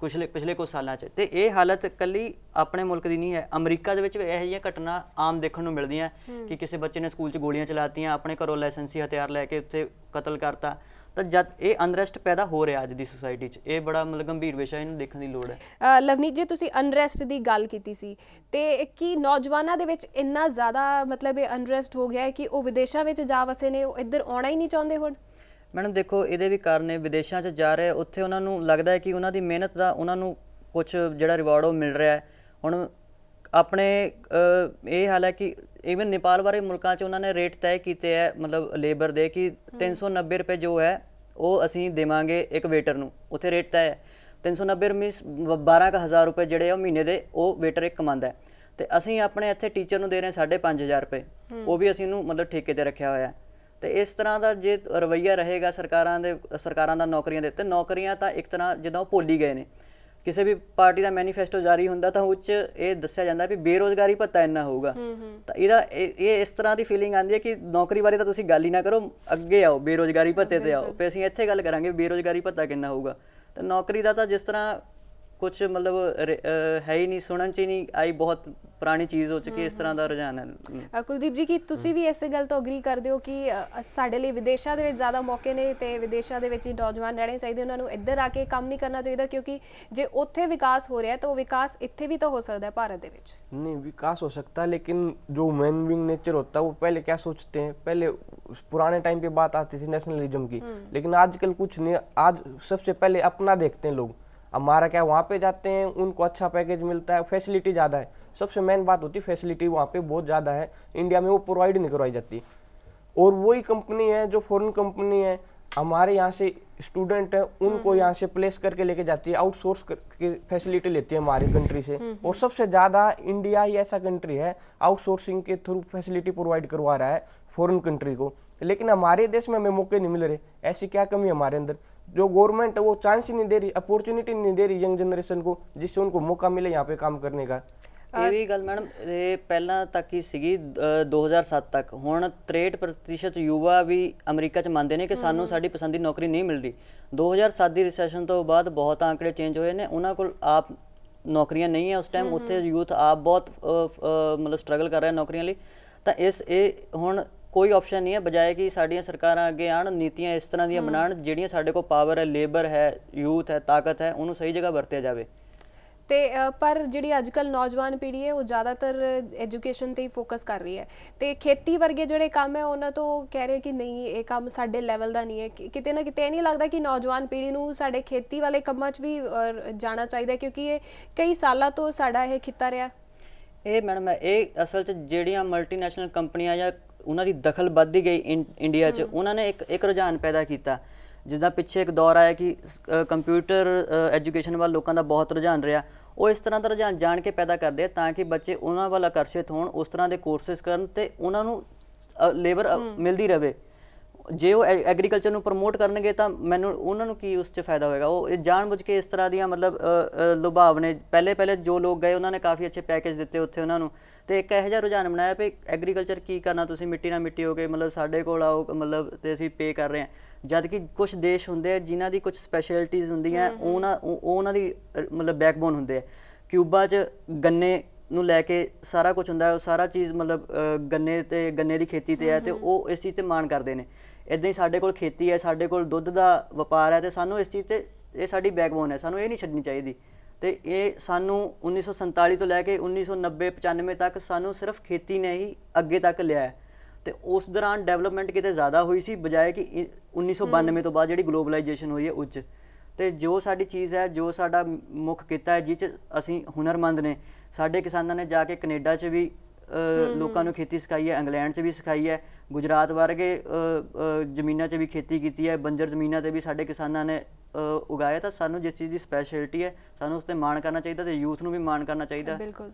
ਪਿਛਲੇ ਕੁਝ ਸਾਲਾਂ 'ਚ। ਤੇ ਇਹ ਹਾਲਤ ਇਕੱਲੀ ਆਪਣੇ ਮੁਲਕ ਦੀ ਨਹੀਂ ਹੈ, ਅਮਰੀਕਾ ਦੇ ਵਿੱਚ ਵੀ ਇਹੋ ਜਿਹੀਆਂ ਘਟਨਾ ਆਮ ਦੇਖਣ ਨੂੰ ਮਿਲਦੀਆਂ ਕਿ ਕਿਸੇ ਬੱਚੇ ਨੇ ਸਕੂਲ 'ਚ ਗੋਲੀਆਂ ਚਲਾਤੀਆਂ, ਆਪਣੇ ਘਰੋਂ ਲਾਇਸੈਂਸੀ ਹਥਿਆਰ ਲੈ ਕੇ ਉੱਥੇ ਕਤਲ ਕਰਤਾ। ਤਾਂ ਜਦ ਇਹ ਅਨਰੈਸਟ ਪੈਦਾ ਹੋ ਰਿਹਾ ਅੱਜ ਦੀ ਸੁਸਾਇਟੀ 'ਚ, ਇਹ ਬੜਾ ਮਤਲਬ ਗੰਭੀਰ ਵਿਸ਼ਾ, ਇਹਨੂੰ ਦੇਖਣ ਦੀ ਲੋੜ ਹੈ। ਲਵਨੀਤ ਜੀ, ਤੁਸੀਂ ਅਨਰੈਸਟ ਦੀ ਗੱਲ ਕੀਤੀ ਸੀ, ਤੇ ਕੀ ਨੌਜਵਾਨਾਂ ਦੇ ਵਿੱਚ ਇੰਨਾ ਜ਼ਿਆਦਾ ਮਤਲਬ ਇਹ ਅਨਰੈਸਟ ਹੋ ਗਿਆ ਹੈ ਕਿ ਉਹ ਵਿਦੇਸ਼ਾਂ ਵਿੱਚ ਜਾ ਵਸੇ ਨੇ, ਉਹ ਇੱਧਰ ਆਉਣਾ ਹੀ ਨਹੀਂ ਚਾਹੁੰਦੇ ਹੁਣ? ਮੈਡਮ ਦੇਖੋ, ਇਹਦੇ ਵੀ ਕਾਰਨ ਨੇ, ਵਿਦੇਸ਼ਾਂ 'ਚ ਜਾ ਰਹੇ, ਉੱਥੇ ਉਹਨਾਂ ਨੂੰ ਲੱਗਦਾ ਹੈ ਕਿ ਉਹਨਾਂ ਦੀ ਮਿਹਨਤ ਦਾ ਉਹਨਾਂ ਨੂੰ ਕੁਝ ਜਿਹੜਾ ਰਿਵਾਰਡ ਉਹ ਮਿਲ ਰਿਹਾ ਹੈ। ਹੁਣ ਆਪਣੇ ਇਹ ਹਾਲ ਹੈ ਕਿ ਈਵਨ ਨੇਪਾਲ ਬਾਰੇ ਮੁਲਕਾਂ 'ਚ ਉਹਨਾਂ ਨੇ ਰੇਟ ਤੈਅ ਕੀਤੇ ਹੈ ਮਤਲਬ ਲੇਬਰ ਦੇ ਕਿ 390 ਰੁਪਏ ਜੋ ਹੈ ਉਹ ਅਸੀਂ ਦੇਵਾਂਗੇ ਇੱਕ ਵੇਟਰ ਨੂੰ, ਉੱਥੇ ਰੇਟ ਤੈਅ ਹੈ 390 ਮੀਨਸ 12,000 ਰੁਪਏ ਜਿਹੜੇ ਉਹ ਮਹੀਨੇ ਦੇ ਉਹ ਵੇਟਰ ਇੱਕ ਕਮਾਉਂਦਾ ਹੈ। ਤੇ ਅਸੀਂ ਆਪਣੇ ਇੱਥੇ ਟੀਚਰ ਨੂੰ ਦੇ ਰਹੇ 5,500 ਰੁਪਏ, ਉਹ ਵੀ ਅਸੀਂ ਨੂੰ ਮਤਲਬ ਠੇਕੇ ਤੇ ਰੱਖਿਆ ਹੋਇਆ। ਤੇ ਇਸ ਤਰ੍ਹਾਂ ਦਾ ਜੇ ਰਵੱਈਆ ਰਹੇਗਾ ਸਰਕਾਰਾਂ ਦਾ ਨੌਕਰੀਆਂ ਦੇ ਉੱਤੇ, ਨੌਕਰੀਆਂ ਤਾਂ ਇੱਕ ਤਰ੍ਹਾਂ ਜਿੱਦਾਂ ਉਹ ਭੁੱਲ ਹੀ ਗਏ ਨੇ। ਕਿਸੇ ਵੀ ਪਾਰਟੀ ਦਾ ਮੈਨੀਫੈਸਟੋ ਜਾਰੀ ਹੁੰਦਾ ਤਾਂ ਉਹ 'ਚ ਇਹ ਦੱਸਿਆ ਜਾਂਦਾ ਵੀ ਬੇਰੋਜ਼ਗਾਰੀ ਭੱਤਾ ਇੰਨਾ ਹੋਊਗਾ। ਤਾਂ ਇਹ ਇਸ ਤਰ੍ਹਾਂ ਦੀ ਫੀਲਿੰਗ ਆਉਂਦੀ ਹੈ ਕਿ ਨੌਕਰੀ ਬਾਰੇ ਤਾਂ ਤੁਸੀਂ ਗੱਲ ਹੀ ਨਾ ਕਰੋ, ਅੱਗੇ ਆਓ ਬੇਰੋਜ਼ਗਾਰੀ ਭੱਤੇ ਤੇ ਆਓ, ਫਿਰ ਅਸੀਂ ਇੱਥੇ ਗੱਲ ਕਰਾਂਗੇ ਬੇਰੋਜ਼ਗਾਰੀ ਭੱਤਾ ਕਿੰਨਾ ਹੋਊਗਾ। ਤਾਂ ਨੌਕਰੀ ਦਾ ਤਾਂ ਜਿਸ ਤਰ੍ਹਾਂ ਕੁਛ ਮਤਲਬ ਹੈ ਹੀ ਨਹੀਂ, ਸੁਣਨ 'ਚ ਹੀ ਨਹੀਂ ਆਈ, ਬਹੁਤ ਪੁਰਾਣੀ ਚੀਜ਼ ਹੋ ਚੁੱਕੀ, ਇਸ ਤਰ੍ਹਾਂ ਦਾ ਰੁਝਾਨ ਹੈ। ਕੁਲਦੀਪ ਜੀ, ਕੀ ਤੁਸੀਂ ਵੀ ਇਸੇ ਗੱਲ ਤੋਂ ਅਗਰੀ ਕਰਦੇ ਹੋ ਕਿ ਸਾਡੇ ਲਈ ਵਿਦੇਸ਼ਾਂ ਦੇ ਵਿੱਚ ਜ਼ਿਆਦਾ ਮੌਕੇ ਨੇ ਤੇ ਵਿਦੇਸ਼ਾਂ ਦੇ ਵਿੱਚ ਹੀ ਨੌਜਵਾਨ ਰਹਿਣੇ ਚਾਹੀਦੇ, ਉਹਨਾਂ ਨੂੰ ਇੱਧਰ ਆ ਕੇ ਕੰਮ ਨਹੀਂ ਕਰਨਾ ਚਾਹੀਦਾ, ਕਿਉਂਕਿ ਜੇ ਉੱਥੇ ਵਿਕਾਸ ਹੋ ਰਿਹਾ ਤਾਂ ਉਹ ਵਿਕਾਸ ਇੱਥੇ ਵੀ ਤਾਂ ਹੋ ਸਕਦਾ है भारत ਦੇ ਵਿੱਚ? नहीं, विकास हो सकता है, लेकिन जो मैन विंग नेचर होता है वो पहले क्या सोचते हैं, पहले पुराने टाइम पे बात आती थी नेशनलिज्म की, लेकिन आजकल कुछ नहीं। आज सबसे पहले अपना देखते हैं लोग, हमारा क्या वहाँ पे जाते हैं, उनको अच्छा पैकेज मिलता है, फैसिलिटी ज़्यादा है। सबसे मेन बात होती है फैसिलिटी वहाँ पे बहुत ज़्यादा है, इंडिया में वो प्रोवाइड नहीं करवाई जाती। और वही कंपनी है जो फॉरेन कंपनी है, हमारे यहाँ से स्टूडेंट है उनको यहाँ से प्लेस करके लेके जाती है, आउटसोर्स करके फैसिलिटी लेती है हमारी कंट्री से। और सबसे ज़्यादा इंडिया ही ऐसा कंट्री है आउटसोर्सिंग के थ्रू फैसिलिटी प्रोवाइड करवा रहा है फॉरेन कंट्री को, लेकिन हमारे देश में हमें मौके नहीं मिल रहे। ऐसी क्या कमी है हमारे अंदर? जो गवर्नमेंट है वो चांस ही नहीं दे रही, अपॉर्चुनिटी नहीं दे रही यंग जनरेशन को, जिससे उनको मौका मिले यहाँ पे काम करने का। ਇਹ ਵੀ ਗੱਲ ਮੈਡਮ ਇਹ ਪਹਿਲਾਂ ਤੱਕ ਹੀ ਸੀਗੀ 2007 ਤੱਕ। ਹੁਣ 63% ਯੁਵਾ ਵੀ ਅਮਰੀਕਾ 'ਚ ਮੰਨਦੇ ਨੇ ਕਿ ਸਾਨੂੰ ਸਾਡੀ ਪਸੰਦ ਦੀ ਨੌਕਰੀ ਨਹੀਂ ਮਿਲ ਰਹੀ। 2007 ਦੀ ਰਿਸੈਸ਼ਨ ਤੋਂ ਬਾਅਦ ਬਹੁਤ ਆંકੜੇ ਚੇਂਜ ਹੋਏ ਨੇ, ਉਹਨਾਂ ਕੋਲ ਆਪ ਨੌਕਰੀਆਂ ਨਹੀਂ ਹੈ ਉਸ ਟਾਈਮ, ਉੱਥੇ ਯੂਥ ਆਪ ਬਹੁਤ ਮਤਲਬ ਸਟਰਗਲ ਕਰ ਰਿਹਾ ਨੌਕਰੀਆਂ ਲਈ। ਤਾਂ ਇਹ ਹੁਣ ਕੋਈ ਆਪਸ਼ਨ ਨਹੀਂ ਹੈ ਬਜਾਏ ਕਿ ਸਾਡੀਆਂ ਸਰਕਾਰਾਂ ਅੱਗੇ ਆਉਣ, ਨੀਤੀਆਂ ਇਸ ਤਰ੍ਹਾਂ ਦੀਆਂ ਬਣਾਉਣ ਜਿਹੜੀਆਂ ਸਾਡੇ ਕੋਲ ਪਾਵਰ ਹੈ, ਲੇਬਰ ਹੈ, ਯੂਥ ਹੈ, ਤਾਕਤ ਹੈ, ਉਹਨੂੰ ਸਹੀ ਜਗ੍ਹਾ ਵਰਤਿਆ ਜਾਵੇ। ਤੇ ਪਰ ਜਿਹੜੀ ਅੱਜ ਕੱਲ੍ਹ ਨੌਜਵਾਨ ਪੀੜ੍ਹੀ ਹੈ ਉਹ ਜ਼ਿਆਦਾਤਰ ਐਜੂਕੇਸ਼ਨ 'ਤੇ ਹੀ ਫੋਕਸ ਕਰ ਰਹੀ ਹੈ, ਤੇ ਖੇਤੀ ਵਰਗੇ ਜਿਹੜੇ ਕੰਮ ਹੈ ਉਹਨਾਂ ਤੋਂ ਕਹਿ ਰਹੇ ਕਿ ਨਹੀਂ ਇਹ ਕੰਮ ਸਾਡੇ ਲੈਵਲ ਦਾ ਨਹੀਂ ਹੈ। ਕਿਤੇ ਨਾ ਕਿਤੇ ਇਹ ਨਹੀਂ ਲੱਗਦਾ ਕਿ ਨੌਜਵਾਨ ਪੀੜ੍ਹੀ ਨੂੰ ਸਾਡੇ ਖੇਤੀ ਵਾਲੇ ਕੰਮਾਂ 'ਚ ਵੀ ਜਾਣਾ ਚਾਹੀਦਾ, ਕਿਉਂਕਿ ਇਹ ਕਈ ਸਾਲਾਂ ਤੋਂ ਸਾਡਾ ਇਹ ਖਿੱਤਾ ਰਿਹਾ? ਇਹ ਮੈਡਮ ਇਹ ਅਸਲ 'ਚ ਜਿਹੜੀਆਂ ਮਲਟੀਨੈਸ਼ਨਲ ਕੰਪਨੀਆਂ ਜਾਂ ਉਹਨਾਂ ਦੀ ਦਖਲ ਵੱਧਦੀ ਗਈ ਇੰਡੀਆ 'ਚ, ਉਹਨਾਂ ਨੇ ਇੱਕ ਰੁਝਾਨ ਪੈਦਾ ਕੀਤਾ। ਜਿੱਦਾਂ ਪਿੱਛੇ ਇੱਕ ਦੌਰ ਆਇਆ ਕਿ ਕੰਪਿਊਟਰ ਐਜੂਕੇਸ਼ਨ ਵੱਲ ਲੋਕਾਂ ਦਾ ਬਹੁਤ ਰੁਝਾਨ ਰਿਹਾ, ਉਹ ਇਸ ਤਰ੍ਹਾਂ ਦਾ ਰੁਝਾਨ ਜਾਣ ਕੇ ਪੈਦਾ ਕਰਦੇ ਆ ਤਾਂ ਕਿ ਬੱਚੇ ਉਹਨਾਂ ਵੱਲ ਆਕਰਸ਼ਿਤ ਹੋਣ, ਉਸ ਤਰ੍ਹਾਂ ਦੇ ਕੋਰਸਿਸ ਕਰਨ ਤੇ ਉਹਨਾਂ ਨੂੰ ਲੇਬਰ ਮਿਲਦੀ ਰਹੇ। ਜੇ ਉਹ ਐਗਰੀਕਲਚਰ ਨੂੰ ਪ੍ਰਮੋਟ ਕਰਨਗੇ ਤਾਂ ਉਹਨਾਂ ਨੂੰ ਕੀ ਉਸ 'ਚ ਫਾਇਦਾ ਹੋਏਗਾ? ਉਹ ਇਹ ਜਾਣਬੁੱਝ ਕੇ ਇਸ ਤਰ੍ਹਾਂ ਦੀਆਂ ਮਤਲਬ ਲੁਭਾਵਨੇ ਪਹਿਲੇ ਜੋ ਲੋਕ ਗਏ ਉਹਨਾਂ ਨੇ ਕਾਫੀ ਅੱਛੇ ਪੈਕੇਜ ਦਿੱਤੇ ਉੱਥੇ ਉਹਨਾਂ ਨੂੰ, ਤੇ ਇੱਕ ਇਹੋ ਜਿਹਾ ਰੁਝਾਨ ਬਣਾਇਆ ਵੀ ਐਗਰੀਕਲਚਰ ਕੀ ਕਰਨਾ, ਤੁਸੀਂ ਮਿੱਟੀ ਨਾਲ ਮਿੱਟੀ ਹੋ ਕੇ ਮਤਲਬ ਸਾਡੇ ਕੋਲ ਆਓ ਮਤਲਬ ਤੇ ਅਸੀਂ ਪੇ ਕਰ ਰਹੇ ਹਾਂ। ਜਦ ਕਿ ਕੁਛ ਦੇਸ਼ ਹੁੰਦੇ ਆ ਜਿਨ੍ਹਾਂ ਦੀ ਕੁਛ ਸਪੈਸ਼ਲਿਟੀਜ਼ ਹੁੰਦੀਆਂ, ਉਹਨਾਂ ਦੀ ਮਤਲਬ ਬੈਕਬੋਨ ਹੁੰਦੇ ਆ। ਕਿਊਬਾ 'ਚ ਗੰਨੇ ਨੂੰ ਲੈ ਕੇ ਸਾਰਾ ਕੁਝ ਹੁੰਦਾ, ਉਹ ਸਾਰਾ ਚੀਜ਼ ਮਤਲਬ ਗੰਨੇ ਦੀ ਖੇਤੀ ਤੇ ਹੈ, ਤੇ ਉਹ ਇਸ ਚੀਜ਼ ਤੇ ਮਾਣ ਕਰਦੇ ਨੇ। ਇੱਦਾਂ ਹੀ ਸਾਡੇ ਕੋਲ ਖੇਤੀ ਹੈ, ਸਾਡੇ ਕੋਲ ਦੁੱਧ ਦਾ ਵਪਾਰ ਹੈ, ਤੇ ਸਾਨੂੰ ਇਸ ਚੀਜ਼ ਤੇ ਇਹ ਸਾਡੀ ਬੈਕਬੋਨ ਹੈ, ਸਾਨੂੰ ਇਹ ਨਹੀਂ ਛੱਡਣੀ ਚਾਹੀਦੀ। ਤੇ ਇਹ ਸਾਨੂੰ 1947 ਤੋਂ ਲੈ ਕੇ 1990-95 ਤੱਕ ਸਾਨੂੰ ਸਿਰਫ ਖੇਤੀ ਨੇ ਹੀ ਅੱਗੇ ਤੱਕ ਲਿਆ ਹੈ। ਤੇ ਉਸ ਦੌਰਾਨ ਡਿਵੈਲਪਮੈਂਟ ਕਿਤੇ ਜ਼ਿਆਦਾ ਹੋਈ ਸੀ ਬਜਾਏ ਕਿ 1992 ਤੋਂ ਬਾਅਦ ਜਿਹੜੀ ਗਲੋਬਲਾਈਜੇਸ਼ਨ ਹੋਈ ਹੈ ਉੱਚ। ਤੇ ਜੋ ਸਾਡੀ ਚੀਜ਼ ਹੈ, ਜੋ ਸਾਡਾ ਮੁੱਖ ਕਿੱਤਾ ਹੈ ਜਿਹ 'ਚ ਅਸੀਂ ਹੁਨਰਮੰਦ ਨੇ, ਸਾਡੇ ਕਿਸਾਨਾਂ ਨੇ ਜਾ ਕੇ ਕੈਨੇਡਾ 'ਚ ਵੀ ਲੋਕਾਂ ਨੂੰ ਖੇਤੀ ਸਿਖਾਈ ਹੈ, ਇੰਗਲੈਂਡ 'ਚ ਵੀ ਸਿਖਾਈ ਹੈ, ਗੁਜਰਾਤ ਵਰਗੇ ਜ਼ਮੀਨਾਂ 'ਚ ਵੀ ਖੇਤੀ ਕੀਤੀ ਹੈ, ਬੰਜਰ ਜ਼ਮੀਨਾਂ 'ਤੇ ਵੀ ਸਾਡੇ ਕਿਸਾਨਾਂ ਨੇ ਉਗਾਇਆ। ਤਾਂ ਸਾਨੂੰ ਜਿਸ ਚੀਜ਼ ਦੀ ਸਪੈਸ਼ਲਿਟੀ ਹੈ ਸਾਨੂੰ ਉਸ 'ਤੇ ਮਾਣ ਕਰਨਾ ਚਾਹੀਦਾ, ਤੇ ਯੂਥ ਨੂੰ ਵੀ ਮਾਣ ਕਰਨਾ ਚਾਹੀਦਾ। ਬਿਲਕੁਲ।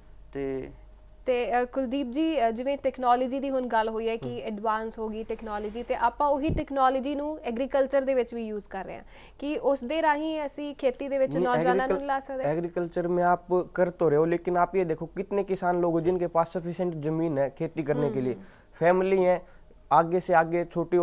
ਤੇ ਕੁਲਦੀਪ ਜੀ, ਜਿਵੇਂ ਟੈਕਨੋਲੋਜੀ ਦੀ ਹੁਣ ਗੱਲ ਹੋਈ ਹੈ ਕਿ ਐਡਵਾਂਸ ਹੋ ਗਈ ਟੈਕਨੋਲੋਜੀ, ਤੇ ਆਪਾਂ ਉਹੀ ਟੈਕਨੋਲੋਜੀ ਨੂੰ ਐਗਰੀਕਲਚਰ ਦੇ ਵਿੱਚ ਵੀ ਯੂਜ਼ ਕਰ ਰਹੇ ਹਾਂ, ਕਿ ਉਸ ਦੇ ਰਾਹੀਂ ਅਸੀਂ ਖੇਤੀ ਦੇ ਵਿੱਚ ਨੌਜਵਾਨਾਂ ਨੂੰ ਲਾ ਸਕਦੇ? एग्रीकल्चर में आप कर तो रहे हो, लेकिन आप ये देखो कितने किसान लोग हैं जिनके पास सफिशिएंट जमीन है खेती करने के लिए, फैमिली है, आगे से आगे छोटी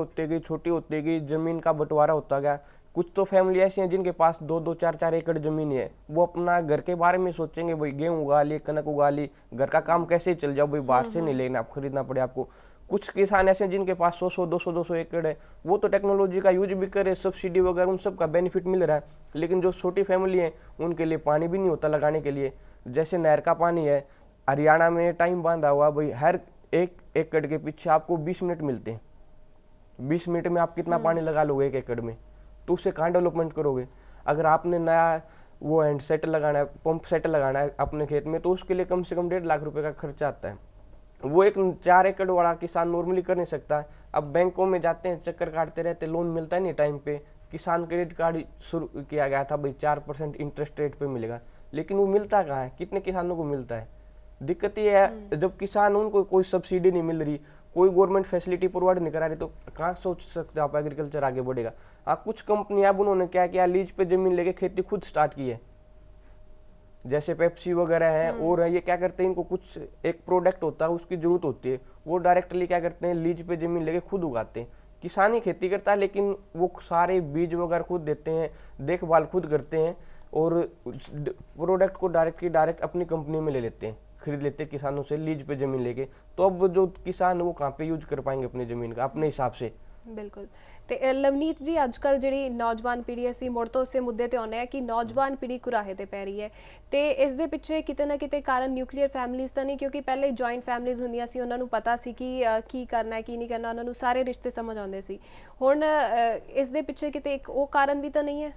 होती गई जमीन का बंटवारा होता गया। कुछ तो फैमिली ऐसी हैं जिनके पास 2-2 4-4 एकड़ जमीन है, वो अपना घर के बारे में सोचेंगे, भाई गेहूं उगा ली, कनक उगा ली, घर का काम कैसे चल जाओ, भाई बाहर से नहीं लेना, आप खरीदना पड़े आपको। कुछ किसान ऐसे हैं जिनके पास 100-100 200-200 एकड़ है, वो तो टेक्नोलॉजी का यूज भी करे, सब्सिडी वगैरह उन सब का बेनिफिट मिल रहा है। लेकिन जो छोटी फैमिली है उनके लिए पानी भी नहीं होता लगाने के लिए। जैसे नहर का पानी है, हरियाणा में टाइम बांधा हुआ, भाई हर 1 एकड़ के पीछे आपको 20 मिनट मिलते हैं। 20 मिनट में आप कितना पानी लगा लोगे 1 एकड़ में, तो उससे कहाँ डेवलपमेंट करोगे। अगर आपने नया वो हैंड सेट लगाना है, पंप सेट लगाना है अपने खेत में, तो उसके लिए कम से कम 1.5 लाख रुपए का खर्चा आता है। वो एक 4 एकड़ वाला किसान नॉर्मली कर नहीं सकता। अब बैंकों में जाते हैं, चक्कर काटते रहते, लोन मिलता है नहीं टाइम पे। किसान क्रेडिट कार्ड शुरू किया गया था, भाई 4% इंटरेस्ट रेट पे मिलेगा, लेकिन वो मिलता कहाँ है, कितने किसानों को मिलता है। दिक्कत ये है, जब किसान उनको कोई सब्सिडी नहीं मिल रही, कोई गवर्नमेंट फैसिलिटी प्रोवाइड नहीं करा रही, तो कहाँ सोच सकते आप एग्रीकल्चर आगे बढ़ेगा। हाँ, कुछ कंपनियां अब उन्होंने क्या किया, लीज पे जमीन लेके खेती खुद स्टार्ट की है, जैसे पेप्सी वगैरह है और है, ये क्या करते हैं, इनको कुछ एक प्रोडक्ट होता है उसकी जरूरत होती है, वो डायरेक्टली क्या करते हैं, लीज पे जमीन लेके खुद उगाते हैं। किसान ही खेती करता है, लेकिन वो सारे बीज वगैरह खुद देते हैं, देखभाल खुद करते हैं, और प्रोडक्ट को डायरेक्ट अपनी कंपनी में ले लेते हैं, खरीद लेते हैं किसानों से लीज पे जमीन लेके। तो अब जो किसान वो कहाँ पे यूज कर पाएंगे अपनी जमीन का अपने हिसाब से। ਬਿਲਕੁਲ। ਤੇ ਲਵਨੀਤ ਜੀ, ਅੱਜ ਕੱਲ ਜਿਹੜੀ ਨੌਜਵਾਨ ਪੀੜ੍ਹੀ, ਅਸੀਂ ਮੁੜ ਤੋਂ ਉਸੇ ਮੁੱਦੇ ਤੇ ਆਉਂਦੇ ਆ ਕਿ ਨੌਜਵਾਨ ਪੀੜ੍ਹੀ ਕੁਰਾਹੇ ਤੇ ਪੈ ਰਹੀ ਹੈ, ਤੇ ਇਸ ਦੇ ਪਿੱਛੇ ਕਿਤੇ ਨਾ ਕਿਤੇ ਕਾਰਨ ਨਿਊਕਲੀਅਰ ਫੈਮਿਲੀਜ਼ ਤਾਂ ਨਹੀਂ, ਕਿਉਂਕਿ ਪਹਿਲੇ ਜੁਆਇੰਟ ਫੈਮਿਲੀਜ਼ ਹੁੰਦੀਆਂ ਸੀ, ਉਹਨਾਂ ਨੂੰ ਪਤਾ ਸੀ ਕਿ ਕੀ ਕਰਨਾ ਹੈ ਕੀ ਨਹੀਂ ਕਰਨਾ, ਉਹਨਾਂ ਨੂੰ ਸਾਰੇ ਰਿਸ਼ਤੇ ਸਮਝ ਆਉਂਦੇ ਸੀ। ਹੁਣ ਇਸ ਦੇ ਪਿੱਛੇ ਕਿਤੇ ਇੱਕ ਉਹ ਕਾਰਨ ਵੀ ਤਾਂ ਨਹੀਂ ਹੈ?